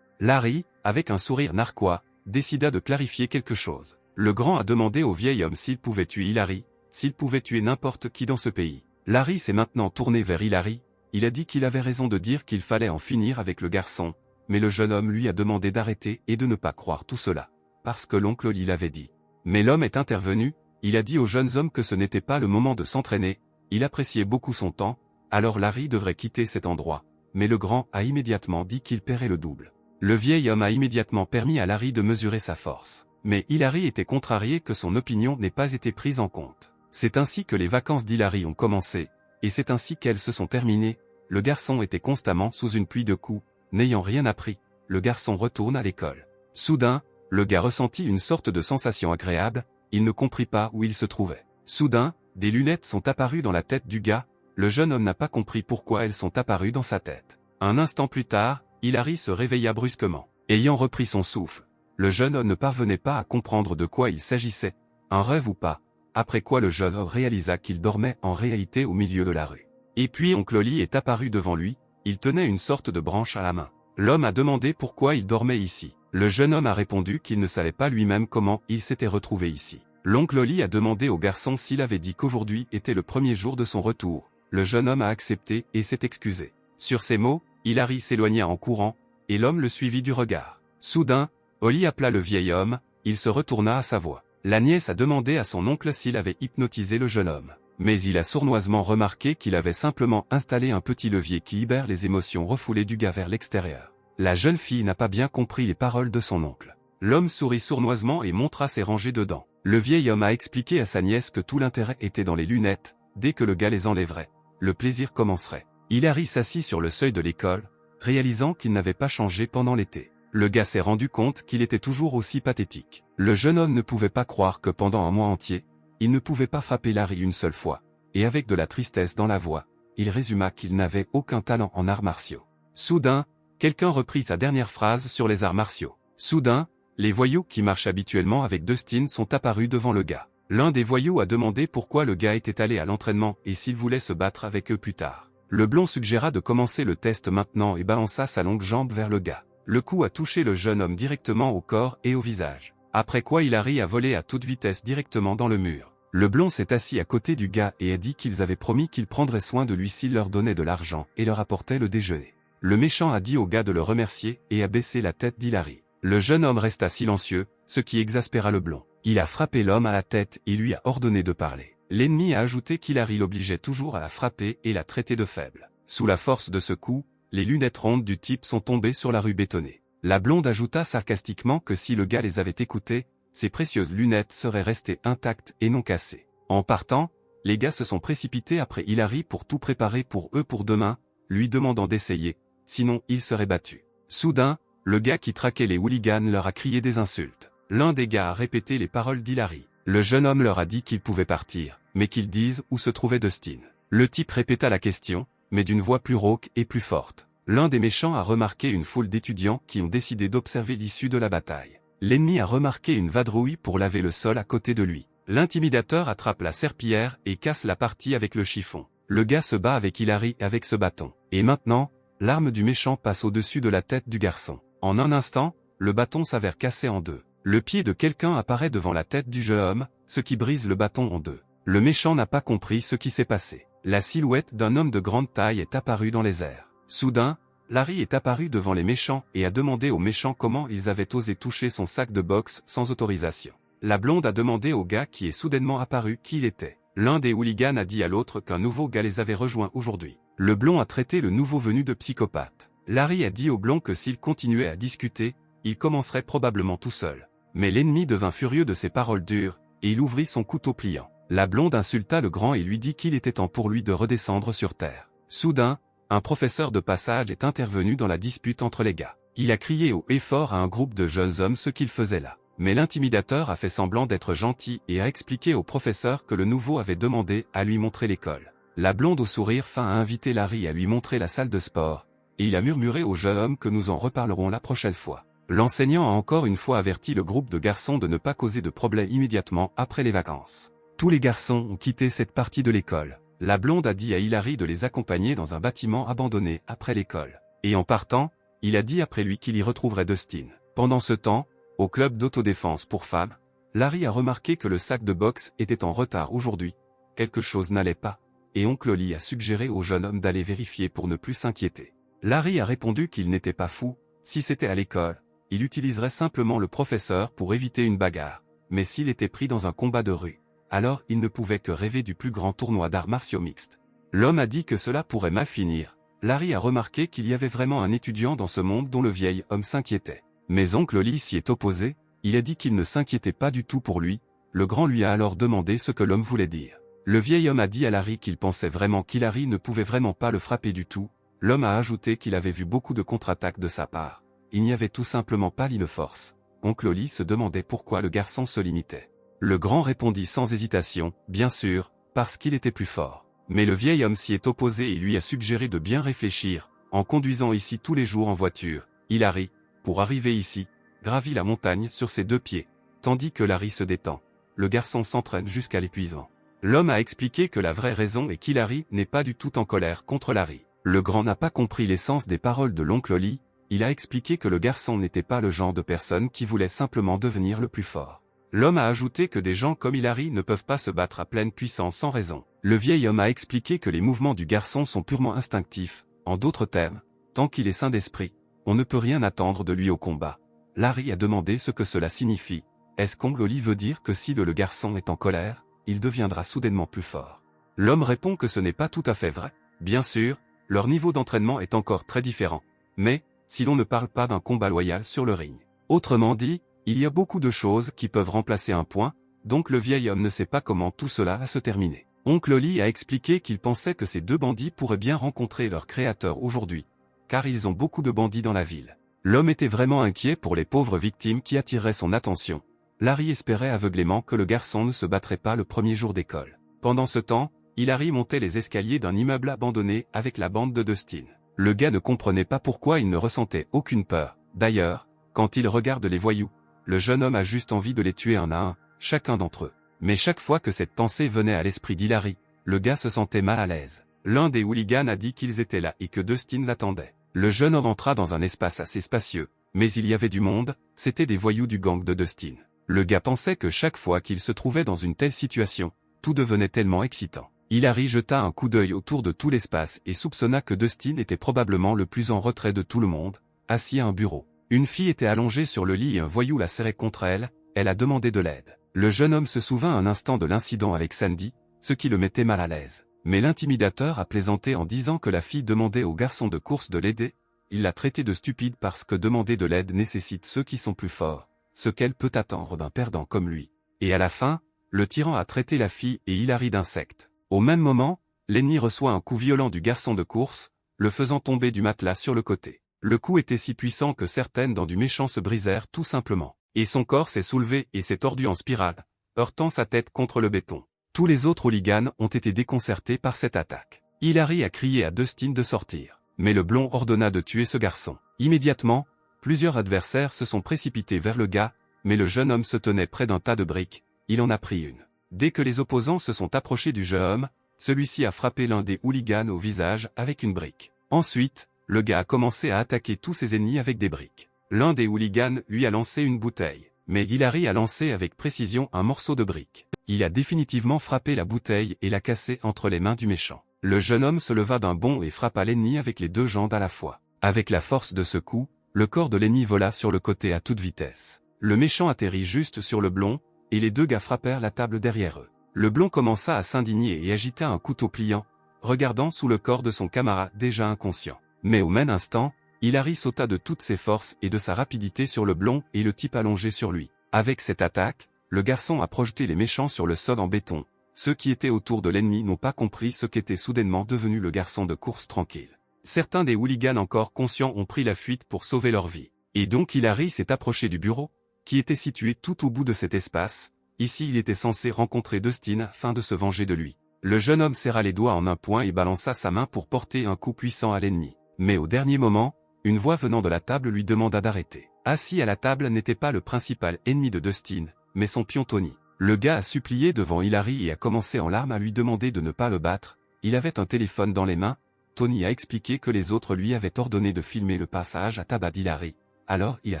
Larry, avec un sourire narquois, décida de clarifier quelque chose. Le grand a demandé au vieil homme s'il pouvait tuer Hillary, s'il pouvait tuer n'importe qui dans ce pays. Larry s'est maintenant tourné vers Hillary, il a dit qu'il avait raison de dire qu'il fallait en finir avec le garçon, mais le jeune homme lui a demandé d'arrêter et de ne pas croire tout cela, parce que l'oncle Oli l'avait dit. Mais l'homme est intervenu, il a dit aux jeunes hommes que ce n'était pas le moment de s'entraîner, il appréciait beaucoup son temps, alors Larry devrait quitter cet endroit, mais le grand a immédiatement dit qu'il paierait le double. Le vieil homme a immédiatement permis à Larry de mesurer sa force. Mais Hillary était contrarié que son opinion n'ait pas été prise en compte. C'est ainsi que les vacances d'Hillary ont commencé, et c'est ainsi qu'elles se sont terminées. Le garçon était constamment sous une pluie de coups, n'ayant rien appris, le garçon retourne à l'école. Soudain, le gars ressentit une sorte de sensation agréable, il ne comprit pas où il se trouvait. Soudain, des lunettes sont apparues dans la tête du gars, le jeune homme n'a pas compris pourquoi elles sont apparues dans sa tête. Un instant plus tard, Hillary se réveilla brusquement. Ayant repris son souffle, le jeune homme ne parvenait pas à comprendre de quoi il s'agissait, un rêve ou pas, après quoi le jeune homme réalisa qu'il dormait en réalité au milieu de la rue. Et puis oncle Oli est apparu devant lui, il tenait une sorte de branche à la main. L'homme a demandé pourquoi il dormait ici. Le jeune homme a répondu qu'il ne savait pas lui-même comment il s'était retrouvé ici. L'oncle Oli a demandé au garçon s'il avait dit qu'aujourd'hui était le premier jour de son retour. Le jeune homme a accepté et s'est excusé. Sur ces mots, Hillary s'éloigna en courant, et l'homme le suivit du regard. Soudain, Oli appela le vieil homme, il se retourna à sa voix. La nièce a demandé à son oncle s'il avait hypnotisé le jeune homme. Mais il a sournoisement remarqué qu'il avait simplement installé un petit levier qui libère les émotions refoulées du gars vers l'extérieur. La jeune fille n'a pas bien compris les paroles de son oncle. L'homme sourit sournoisement et montra ses rangées de dents. Le vieil homme a expliqué à sa nièce que tout l'intérêt était dans les lunettes, dès que le gars les enlèverait, le plaisir commencerait. Hillary s'assit sur le seuil de l'école, réalisant qu'il n'avait pas changé pendant l'été. Le gars s'est rendu compte qu'il était toujours aussi pathétique. Le jeune homme ne pouvait pas croire que pendant un mois entier, il ne pouvait pas frapper Larry une seule fois, et avec de la tristesse dans la voix, il résuma qu'il n'avait aucun talent en arts martiaux. Soudain, quelqu'un reprit sa dernière phrase sur les arts martiaux. Soudain, les voyous qui marchent habituellement avec Dustin sont apparus devant le gars. L'un des voyous a demandé pourquoi le gars était allé à l'entraînement et s'il voulait se battre avec eux plus tard. Le blond suggéra de commencer le test maintenant et balança sa longue jambe vers le gars. Le coup a touché le jeune homme directement au corps et au visage. Après quoi Hillary a volé à toute vitesse directement dans le mur. Le blond s'est assis à côté du gars et a dit qu'ils avaient promis qu'ils prendraient soin de lui s'il leur donnait de l'argent et leur apportait le déjeuner. Le méchant a dit au gars de le remercier et a baissé la tête d'Hillary. Le jeune homme resta silencieux, ce qui exaspéra le blond. Il a frappé l'homme à la tête et lui a ordonné de parler. L'ennemi a ajouté qu'Hillary l'obligeait toujours à la frapper et la traiter de faible. Sous la force de ce coup, les lunettes rondes du type sont tombées sur la rue bétonnée. La blonde ajouta sarcastiquement que si le gars les avait écoutées, ses précieuses lunettes seraient restées intactes et non cassées. En partant, les gars se sont précipités après Hillary pour tout préparer pour eux pour demain, lui demandant d'essayer, sinon ils seraient battus. Soudain, le gars qui traquait les hooligans leur a crié des insultes. L'un des gars a répété les paroles d'Hilary. Le jeune homme leur a dit qu'ils pouvaient partir, mais qu'ils disent où se trouvait Dustin. Le type répéta la question, mais d'une voix plus rauque et plus forte. L'un des méchants a remarqué une foule d'étudiants qui ont décidé d'observer l'issue de la bataille. L'ennemi a remarqué une vadrouille pour laver le sol à côté de lui. L'intimidateur attrape la serpillière et casse la partie avec le chiffon. Le gars se bat avec Hillary avec ce bâton. Et maintenant, l'arme du méchant passe au-dessus de la tête du garçon. En un instant, le bâton s'avère cassé en deux. Le pied de quelqu'un apparaît devant la tête du jeune homme, ce qui brise le bâton en deux. Le méchant n'a pas compris ce qui s'est passé. La silhouette d'un homme de grande taille est apparue dans les airs. Soudain, Larry est apparu devant les méchants et a demandé aux méchants comment ils avaient osé toucher son sac de boxe sans autorisation. La blonde a demandé au gars qui est soudainement apparu qui il était. L'un des hooligans a dit à l'autre qu'un nouveau gars les avait rejoints aujourd'hui. Le blond a traité le nouveau venu de psychopathe. Larry a dit au blond que s'il continuait à discuter, il commencerait probablement tout seul. Mais l'ennemi devint furieux de ses paroles dures, et il ouvrit son couteau pliant. La blonde insulta le grand et lui dit qu'il était temps pour lui de redescendre sur terre. Soudain, un professeur de passage est intervenu dans la dispute entre les gars. Il a crié haut et fort à un groupe de jeunes hommes ce qu'il faisait là. Mais l'intimidateur a fait semblant d'être gentil et a expliqué au professeur que le nouveau avait demandé à lui montrer l'école. La blonde au sourire fin a invité Larry à lui montrer la salle de sport, et il a murmuré au jeune homme que nous en reparlerons la prochaine fois. L'enseignant a encore une fois averti le groupe de garçons de ne pas causer de problème immédiatement après les vacances. Tous les garçons ont quitté cette partie de l'école. La blonde a dit à Hillary de les accompagner dans un bâtiment abandonné après l'école. Et en partant, il a dit après lui qu'il y retrouverait Dustin. Pendant ce temps, au club d'autodéfense pour femmes, Larry a remarqué que le sac de boxe était en retard aujourd'hui. Quelque chose n'allait pas, et oncle Oli a suggéré au jeune homme d'aller vérifier pour ne plus s'inquiéter. Larry a répondu qu'il n'était pas fou, si c'était à l'école, il utiliserait simplement le professeur pour éviter une bagarre, mais s'il était pris dans un combat de rue, alors il ne pouvait que rêver du plus grand tournoi d'arts martiaux mixtes. L'homme a dit que cela pourrait mal finir. Larry a remarqué qu'il y avait vraiment un étudiant dans ce monde dont le vieil homme s'inquiétait. Mais oncle Oli s'y est opposé, il a dit qu'il ne s'inquiétait pas du tout pour lui. Le grand lui a alors demandé ce que l'homme voulait dire. Le vieil homme a dit à Larry qu'il pensait vraiment qu'Hillary ne pouvait vraiment pas le frapper du tout. L'homme a ajouté qu'il avait vu beaucoup de contre-attaques de sa part. Il n'y avait tout simplement pas l'ine force. Oncle Oli se demandait pourquoi le garçon se limitait. Le grand répondit sans hésitation, bien sûr, parce qu'il était plus fort. Mais le vieil homme s'y est opposé et lui a suggéré de bien réfléchir. En conduisant ici tous les jours en voiture, Hillary, pour arriver ici, gravit la montagne sur ses deux pieds, tandis que Larry se détend. Le garçon s'entraîne jusqu'à l'épuisement. L'homme a expliqué que la vraie raison est qu'Hillary n'est pas du tout en colère contre Larry. Le grand n'a pas compris l'essence des paroles de l'oncle Oli. Il a expliqué que le garçon n'était pas le genre de personne qui voulait simplement devenir le plus fort. L'homme a ajouté que des gens comme Hillary ne peuvent pas se battre à pleine puissance sans raison. Le vieil homme a expliqué que les mouvements du garçon sont purement instinctifs. En d'autres termes, tant qu'il est sain d'esprit, on ne peut rien attendre de lui au combat. Larry a demandé ce que cela signifie. Est-ce qu'oncle Oli veut dire que si le garçon est en colère, il deviendra soudainement plus fort? L'homme répond que ce n'est pas tout à fait vrai. Bien sûr, leur niveau d'entraînement est encore très différent. Mais, si l'on ne parle pas d'un combat loyal sur le ring. Autrement dit, il y a beaucoup de choses qui peuvent remplacer un point, donc le vieil homme ne sait pas comment tout cela va se terminer. Oncle Oli a expliqué qu'il pensait que ces deux bandits pourraient bien rencontrer leur créateur aujourd'hui, car ils ont beaucoup de bandits dans la ville. L'homme était vraiment inquiet pour les pauvres victimes qui attireraient son attention. Larry espérait aveuglément que le garçon ne se battrait pas le premier jour d'école. Pendant ce temps, Hillary montait les escaliers d'un immeuble abandonné avec la bande de Dustin. Le gars ne comprenait pas pourquoi il ne ressentait aucune peur. D'ailleurs, quand il regarde les voyous, le jeune homme a juste envie de les tuer un à un, chacun d'entre eux. Mais chaque fois que cette pensée venait à l'esprit d'Hillary, le gars se sentait mal à l'aise. L'un des hooligans a dit qu'ils étaient là et que Dustin l'attendait. Le jeune homme entra dans un espace assez spacieux, mais il y avait du monde, c'étaient des voyous du gang de Dustin. Le gars pensait que chaque fois qu'il se trouvait dans une telle situation, tout devenait tellement excitant. Hillary jeta un coup d'œil autour de tout l'espace et soupçonna que Dustin était probablement le plus en retrait de tout le monde, assis à un bureau. Une fille était allongée sur le lit et un voyou la serrait contre elle, elle a demandé de l'aide. Le jeune homme se souvint un instant de l'incident avec Sandy, ce qui le mettait mal à l'aise. Mais l'intimidateur a plaisanté en disant que la fille demandait au garçon de course de l'aider, il l'a traité de stupide parce que demander de l'aide nécessite ceux qui sont plus forts, ce qu'elle peut attendre d'un perdant comme lui. Et à la fin, le tyran a traité la fille et Hillary d'insectes. Au même moment, l'ennemi reçoit un coup violent du garçon de course, le faisant tomber du matelas sur le côté. Le coup était si puissant que certaines dents du méchant se brisèrent tout simplement. et son corps s'est soulevé et s'est tordu en spirale, heurtant sa tête contre le béton. Tous les autres hooligans ont été déconcertés par cette attaque. Hilary a crié à Dustin de sortir, mais le blond ordonna de tuer ce garçon. Immédiatement, plusieurs adversaires se sont précipités vers le gars, mais le jeune homme se tenait près d'un tas de briques, il en a pris une. Dès que les opposants se sont approchés du jeune homme, celui-ci a frappé l'un des hooligans au visage avec une brique. Ensuite, le gars a commencé à attaquer tous ses ennemis avec des briques. L'un des hooligans lui a lancé une bouteille, mais Hilary a lancé avec précision un morceau de brique. Il a définitivement frappé la bouteille et l'a cassée entre les mains du méchant. Le jeune homme se leva d'un bond et frappa l'ennemi avec les deux jambes à la fois. Avec la force de ce coup, le corps de l'ennemi vola sur le côté à toute vitesse. Le méchant atterrit juste sur le blond, et les deux gars frappèrent la table derrière eux. Le blond commença à s'indigner et agita un couteau pliant, regardant sous le corps de son camarade déjà inconscient. Mais au même instant, Hilary sauta de toutes ses forces et de sa rapidité sur le blond et le type allongé sur lui. Avec cette attaque, le garçon a projeté les méchants sur le sol en béton. Ceux qui étaient autour de l'ennemi n'ont pas compris ce qu'était soudainement devenu le garçon de course tranquille. Certains des hooligans encore conscients ont pris la fuite pour sauver leur vie. Et donc Hilary s'est approché du bureau, qui était situé tout au bout de cet espace. Ici il était censé rencontrer Dustin afin de se venger de lui. Le jeune homme serra les doigts en un point et balança sa main pour porter un coup puissant à l'ennemi. Mais au dernier moment, une voix venant de la table lui demanda d'arrêter. Assis à la table n'était pas le principal ennemi de Dustin, mais son pion Tony. Le gars a supplié devant Hilary et a commencé en larmes à lui demander de ne pas le battre. Il avait un téléphone dans les mains. Tony a expliqué que les autres lui avaient ordonné de filmer le passage à tabac d'Hilary. Alors il a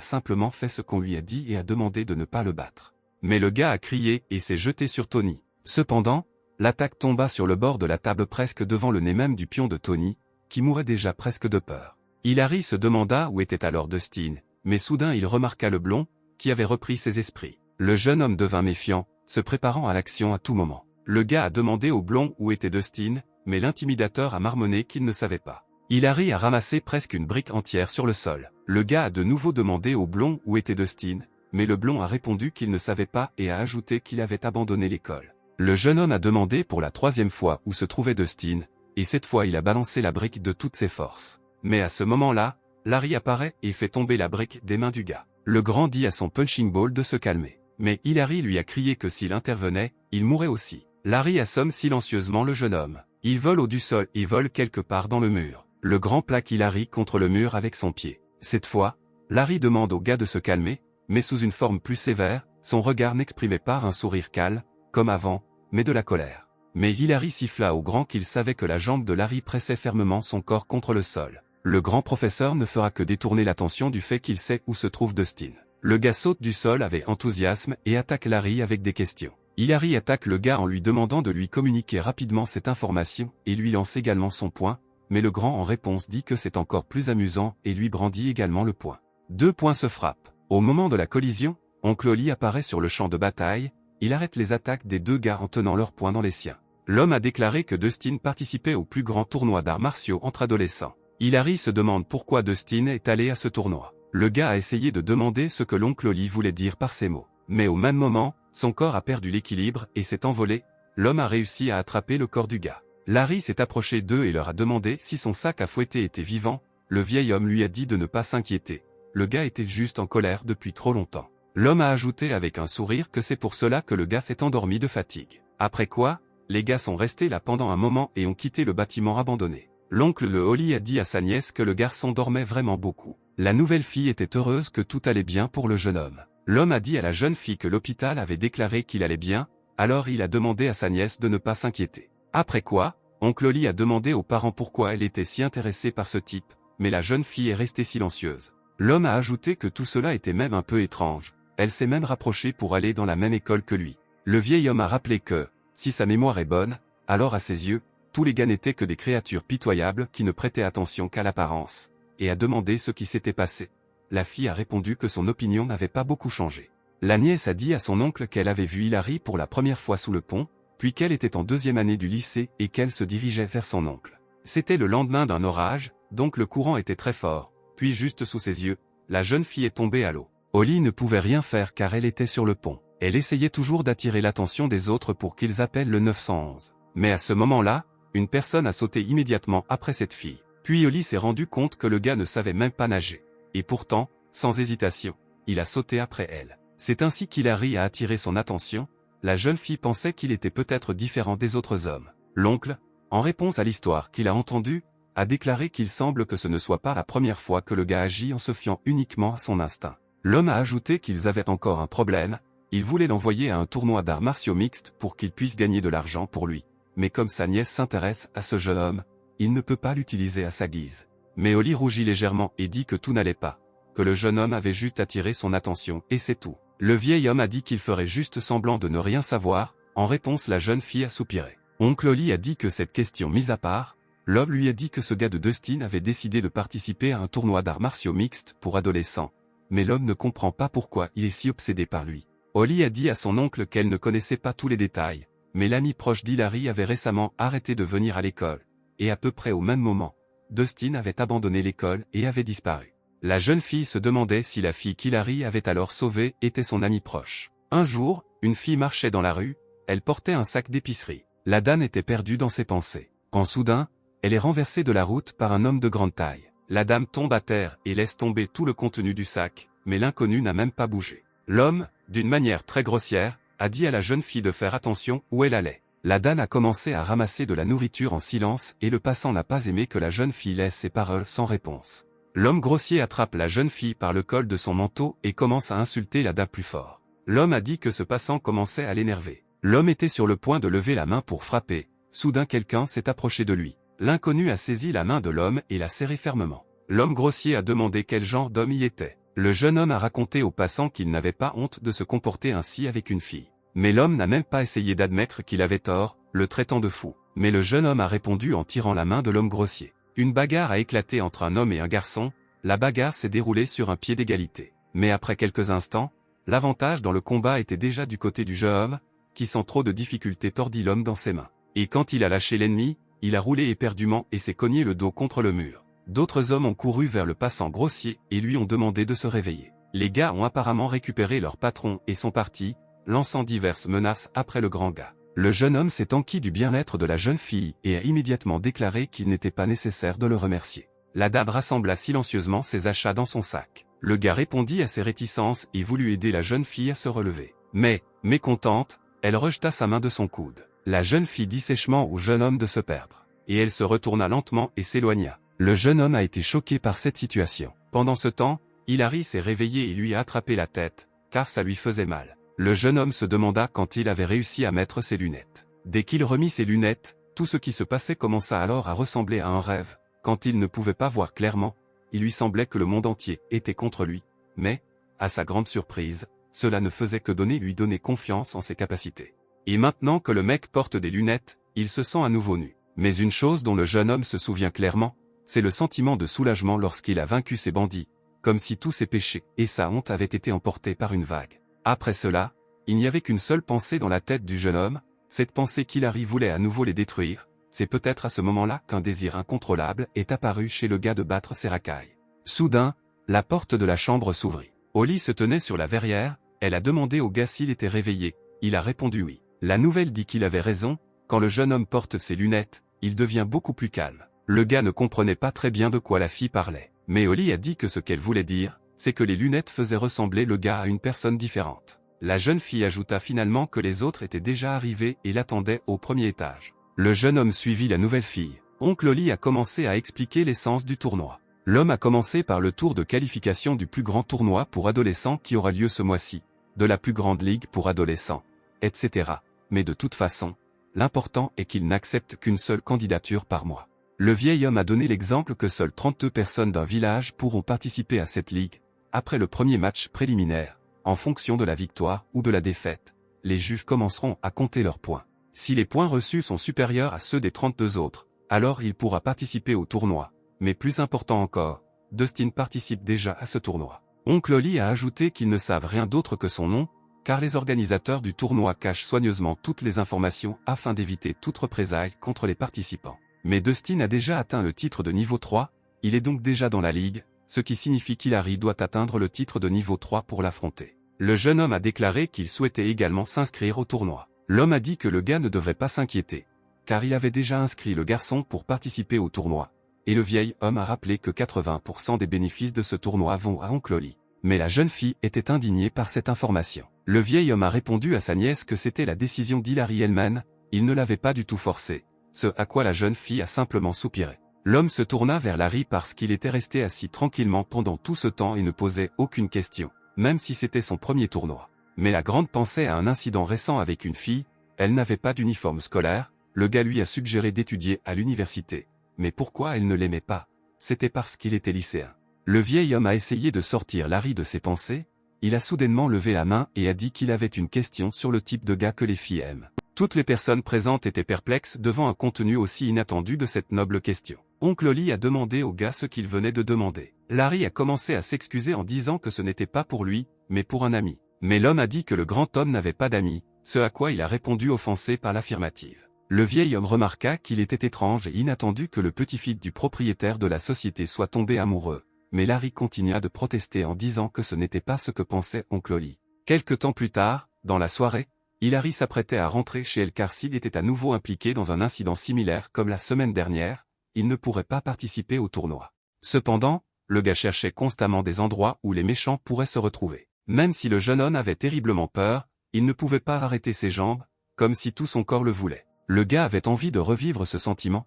simplement fait ce qu'on lui a dit et a demandé de ne pas le battre. Mais le gars a crié et s'est jeté sur Tony. Cependant, l'attaque tomba sur le bord de la table presque devant le nez même du pion de Tony, qui mourait déjà presque de peur. Hilary se demanda où était alors Dustin, mais soudain il remarqua le blond, qui avait repris ses esprits. Le jeune homme devint méfiant, se préparant à l'action à tout moment. Le gars a demandé au blond où était Dustin, mais l'intimidateur a marmonné qu'il ne savait pas. Hilary a ramassé presque une brique entière sur le sol. Le gars a de nouveau demandé au blond où était Dustin, mais le blond a répondu qu'il ne savait pas et a ajouté qu'il avait abandonné l'école. Le jeune homme a demandé pour la troisième fois où se trouvait Dustin, et cette fois il a balancé la brique de toutes ses forces. Mais à ce moment-là, Larry apparaît et fait tomber la brique des mains du gars. Le grand dit à son punching ball de se calmer. Mais Hilary lui a crié que s'il intervenait, il mourrait aussi. Larry assomme silencieusement le jeune homme. Il vole au du sol et vole quelque part dans le mur. Le grand plaque Hilary contre le mur avec son pied. Cette fois, Larry demande au gars de se calmer, mais sous une forme plus sévère, son regard n'exprimait pas un sourire calme, comme avant, mais de la colère. Mais Hilary siffla au grand qu'il savait que la jambe de Larry pressait fermement son corps contre le sol. Le grand professeur ne fera que détourner l'attention du fait qu'il sait où se trouve Dustin. Le gars saute du sol avec enthousiasme et attaque Larry avec des questions. Hilary attaque le gars en lui demandant de lui communiquer rapidement cette information et lui lance également son poing, mais le grand en réponse dit que c'est encore plus amusant et lui brandit également le poing. Deux poings se frappent. Au moment de la collision, Oncle Oli apparaît sur le champ de bataille, il arrête les attaques des deux gars en tenant leurs poings dans les siens. L'homme a déclaré que Dustin participait au plus grand tournoi d'arts martiaux entre adolescents. Hilary se demande pourquoi Dustin est allé à ce tournoi. Le gars a essayé de demander ce que l'oncle Oli voulait dire par ces mots. Mais au même moment, son corps a perdu l'équilibre et s'est envolé. L'homme a réussi à attraper le corps du gars. Larry s'est approché d'eux et leur a demandé si son sac à fouetter était vivant. Le vieil homme lui a dit de ne pas s'inquiéter. Le gars était juste en colère depuis trop longtemps. L'homme a ajouté avec un sourire que c'est pour cela que le gars s'est endormi de fatigue. Après quoi, les gars sont restés là pendant un moment et ont quitté le bâtiment abandonné. L'oncle le Oli a dit à sa nièce que le garçon dormait vraiment beaucoup. La nouvelle fille était heureuse que tout allait bien pour le jeune homme. L'homme a dit à la jeune fille que l'hôpital avait déclaré qu'il allait bien, alors il a demandé à sa nièce de ne pas s'inquiéter. Après quoi, oncle Oli a demandé aux parents pourquoi elle était si intéressée par ce type, mais la jeune fille est restée silencieuse. L'homme a ajouté que tout cela était même un peu étrange. Elle s'est même rapprochée pour aller dans la même école que lui. Le vieil homme a rappelé que, si sa mémoire est bonne, alors à ses yeux, tous les gars n'étaient que des créatures pitoyables qui ne prêtaient attention qu'à l'apparence, et a demandé ce qui s'était passé. La fille a répondu que son opinion n'avait pas beaucoup changé. La nièce a dit à son oncle qu'elle avait vu Hilary pour la première fois sous le pont, puis qu'elle était en deuxième année du lycée et qu'elle se dirigeait vers son oncle. C'était le lendemain d'un orage, donc le courant était très fort, puis juste sous ses yeux, la jeune fille est tombée à l'eau. Holly ne pouvait rien faire car elle était sur le pont. Elle essayait toujours d'attirer l'attention des autres pour qu'ils appellent le 911. Mais à ce moment-là, une personne a sauté immédiatement après cette fille. Puis Holly s'est rendu compte que le gars ne savait même pas nager. Et pourtant, sans hésitation, il a sauté après elle. C'est ainsi qu'Hilary a attiré son attention. La jeune fille pensait qu'il était peut-être différent des autres hommes. L'oncle, en réponse à l'histoire qu'il a entendue, a déclaré qu'il semble que ce ne soit pas la première fois que le gars agit en se fiant uniquement à son instinct. L'homme a ajouté qu'ils avaient encore un problème, il voulait l'envoyer à un tournoi d'arts martiaux mixtes pour qu'il puisse gagner de l'argent pour lui. Mais comme sa nièce s'intéresse à ce jeune homme, il ne peut pas l'utiliser à sa guise. Mais Holly rougit légèrement et dit que tout n'allait pas, que le jeune homme avait juste attiré son attention et c'est tout. Le vieil homme a dit qu'il ferait juste semblant de ne rien savoir, en réponse la jeune fille a soupiré. Oncle Holly a dit que cette question mise à part, l'homme lui a dit que ce gars de Dustin avait décidé de participer à un tournoi d'arts martiaux mixtes pour adolescents, mais l'homme ne comprend pas pourquoi il est si obsédé par lui. Holly a dit à son oncle qu'elle ne connaissait pas tous les détails, mais l'ami proche d'Hilary avait récemment arrêté de venir à l'école, et à peu près au même moment, Dustin avait abandonné l'école et avait disparu. La jeune fille se demandait si la fille qu'Hilary avait alors sauvée était son amie proche. Un jour, une fille marchait dans la rue, elle portait un sac d'épicerie. La dame était perdue dans ses pensées. Quand soudain, elle est renversée de la route par un homme de grande taille. La dame tombe à terre et laisse tomber tout le contenu du sac, mais l'inconnu n'a même pas bougé. L'homme, d'une manière très grossière, a dit à la jeune fille de faire attention où elle allait. La dame a commencé à ramasser de la nourriture en silence et le passant n'a pas aimé que la jeune fille laisse ses paroles sans réponse. L'homme grossier attrape la jeune fille par le col de son manteau et commence à insulter la dame plus fort. L'homme a dit que ce passant commençait à l'énerver. L'homme était sur le point de lever la main pour frapper, soudain quelqu'un s'est approché de lui. L'inconnu a saisi la main de l'homme et l'a serré fermement. L'homme grossier a demandé quel genre d'homme y était. Le jeune homme a raconté au passant qu'il n'avait pas honte de se comporter ainsi avec une fille. Mais l'homme n'a même pas essayé d'admettre qu'il avait tort, le traitant de fou. Mais le jeune homme a répondu en tirant la main de l'homme grossier. Une bagarre a éclaté entre un homme et un garçon, la bagarre s'est déroulée sur un pied d'égalité. Mais après quelques instants, l'avantage dans le combat était déjà du côté du jeune homme, qui sans trop de difficulté tordit l'homme dans ses mains. Et quand il a lâché l'ennemi, il a roulé éperdument et s'est cogné le dos contre le mur. D'autres hommes ont couru vers le passant grossier et lui ont demandé de se réveiller. Les gars ont apparemment récupéré leur patron et sont partis, lançant diverses menaces après le grand gars. Le jeune homme s'est enquis du bien-être de la jeune fille et a immédiatement déclaré qu'il n'était pas nécessaire de le remercier. La dame rassembla silencieusement ses achats dans son sac. Le gars répondit à ses réticences et voulut aider la jeune fille à se relever. Mais, mécontente, elle rejeta sa main de son coude. La jeune fille dit sèchement au jeune homme de se perdre. Et elle se retourna lentement et s'éloigna. Le jeune homme a été choqué par cette situation. Pendant ce temps, Hilary s'est réveillée et lui a attrapé la tête, car ça lui faisait mal. Le jeune homme se demanda quand il avait réussi à mettre ses lunettes. Dès qu'il remit ses lunettes, tout ce qui se passait commença alors à ressembler à un rêve. Quand il ne pouvait pas voir clairement, il lui semblait que le monde entier était contre lui. Mais, à sa grande surprise, cela ne faisait que lui donner confiance en ses capacités. Et maintenant que le mec porte des lunettes, il se sent à nouveau nu. Mais une chose dont le jeune homme se souvient clairement, c'est le sentiment de soulagement lorsqu'il a vaincu ses bandits, comme si tous ses péchés et sa honte avaient été emportés par une vague. Après cela, il n'y avait qu'une seule pensée dans la tête du jeune homme, cette pensée qu'Hilary voulait à nouveau les détruire. C'est peut-être à ce moment-là qu'un désir incontrôlable est apparu chez le gars de battre ses racailles. Soudain, la porte de la chambre s'ouvrit. Holly se tenait sur la verrière, elle a demandé au gars s'il était réveillé, il a répondu oui. La nouvelle dit qu'il avait raison, quand le jeune homme porte ses lunettes, il devient beaucoup plus calme. Le gars ne comprenait pas très bien de quoi la fille parlait, mais Holly a dit que ce qu'elle voulait dire, c'est que les lunettes faisaient ressembler le gars à une personne différente. La jeune fille ajouta finalement que les autres étaient déjà arrivés et l'attendaient au premier étage. Le jeune homme suivit la nouvelle fille. Oncle Holly a commencé à expliquer l'essence du tournoi. L'homme a commencé par le tour de qualification du plus grand tournoi pour adolescents qui aura lieu ce mois-ci, de la plus grande ligue pour adolescents, etc. Mais de toute façon, l'important est qu'il n'accepte qu'une seule candidature par mois. Le vieil homme a donné l'exemple que seules 32 personnes d'un village pourront participer à cette ligue. Après le premier match préliminaire, en fonction de la victoire ou de la défaite, les juges commenceront à compter leurs points. Si les points reçus sont supérieurs à ceux des 32 autres, alors il pourra participer au tournoi. Mais plus important encore, Dustin participe déjà à ce tournoi. Oncle Holly a ajouté qu'ils ne savent rien d'autre que son nom, car les organisateurs du tournoi cachent soigneusement toutes les informations afin d'éviter toute représailles contre les participants. Mais Dustin a déjà atteint le titre de niveau 3, il est donc déjà dans la ligue, ce qui signifie qu'Hilary doit atteindre le titre de niveau 3 pour l'affronter. Le jeune homme a déclaré qu'il souhaitait également s'inscrire au tournoi. L'homme a dit que le gars ne devrait pas s'inquiéter, car il avait déjà inscrit le garçon pour participer au tournoi. Et le vieil homme a rappelé que 80% des bénéfices de ce tournoi vont à Oncle Holly. Mais la jeune fille était indignée par cette information. Le vieil homme a répondu à sa nièce que c'était la décision d'Hilary elle-même, il ne l'avait pas du tout forcée, ce à quoi la jeune fille a simplement soupiré. L'homme se tourna vers Larry parce qu'il était resté assis tranquillement pendant tout ce temps et ne posait aucune question, même si c'était son premier tournoi. Mais la grande pensait à un incident récent avec une fille, elle n'avait pas d'uniforme scolaire, le gars lui a suggéré d'étudier à l'université. Mais pourquoi elle ne l'aimait pas? C'était parce qu'il était lycéen. Le vieil homme a essayé de sortir Larry de ses pensées, il a soudainement levé la main et a dit qu'il avait une question sur le type de gars que les filles aiment. Toutes les personnes présentes étaient perplexes devant un contenu aussi inattendu de cette noble question. Oncle Oli a demandé au gars ce qu'il venait de demander. Larry a commencé à s'excuser en disant que ce n'était pas pour lui, mais pour un ami. Mais l'homme a dit que le grand homme n'avait pas d'amis, ce à quoi il a répondu offensé par l'affirmative. Le vieil homme remarqua qu'il était étrange et inattendu que le petit-fils du propriétaire de la société soit tombé amoureux. Mais Larry continua de protester en disant que ce n'était pas ce que pensait oncle Oli. Quelque temps plus tard, dans la soirée, Hilary s'apprêtait à rentrer chez elle car s'il était à nouveau impliqué dans un incident similaire comme la semaine dernière, il ne pourrait pas participer au tournoi. Cependant, le gars cherchait constamment des endroits où les méchants pourraient se retrouver. Même si le jeune homme avait terriblement peur, il ne pouvait pas arrêter ses jambes, comme si tout son corps le voulait. Le gars avait envie de revivre ce sentiment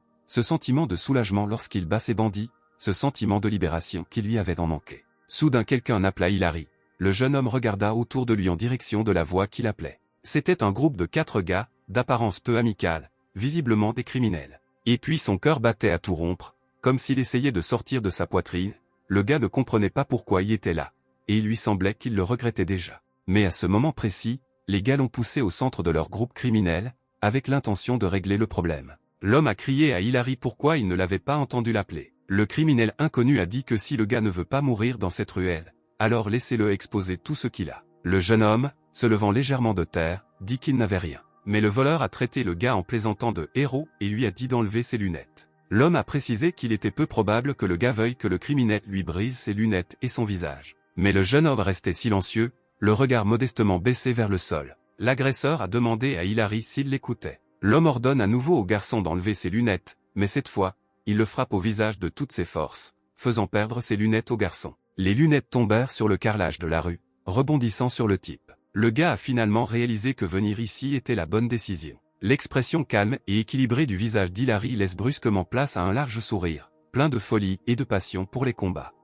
de soulagement lorsqu'il bat ses bandits, ce sentiment de libération qui lui avait tant manqué. Soudain quelqu'un appela Hilary. Le jeune homme regarda autour de lui en direction de la voix qui l'appelait. C'était un groupe de 4 gars, d'apparence peu amicale, visiblement des criminels. Et puis son cœur battait à tout rompre, comme s'il essayait de sortir de sa poitrine. Le gars ne comprenait pas pourquoi il était là, et il lui semblait qu'il le regrettait déjà. Mais à ce moment précis, les gars l'ont poussé au centre de leur groupe criminel, avec l'intention de régler le problème. L'homme a crié à Hilary pourquoi il ne l'avait pas entendu l'appeler. Le criminel inconnu a dit que si le gars ne veut pas mourir dans cette ruelle, alors laissez-le exposer tout ce qu'il a. Le jeune homme, se levant légèrement de terre, dit qu'il n'avait rien. Mais le voleur a traité le gars en plaisantant de héros et lui a dit d'enlever ses lunettes. L'homme a précisé qu'il était peu probable que le gars veuille que le criminel lui brise ses lunettes et son visage. Mais le jeune homme restait silencieux, le regard modestement baissé vers le sol. L'agresseur a demandé à Hilary s'il l'écoutait. L'homme ordonne à nouveau au garçon d'enlever ses lunettes, mais cette fois, il le frappe au visage de toutes ses forces, faisant perdre ses lunettes au garçon. Les lunettes tombèrent sur le carrelage de la rue, rebondissant sur le type. Le gars a finalement réalisé que venir ici était la bonne décision. L'expression calme et équilibrée du visage d'Hilary laisse brusquement place à un large sourire, plein de folie et de passion pour les combats.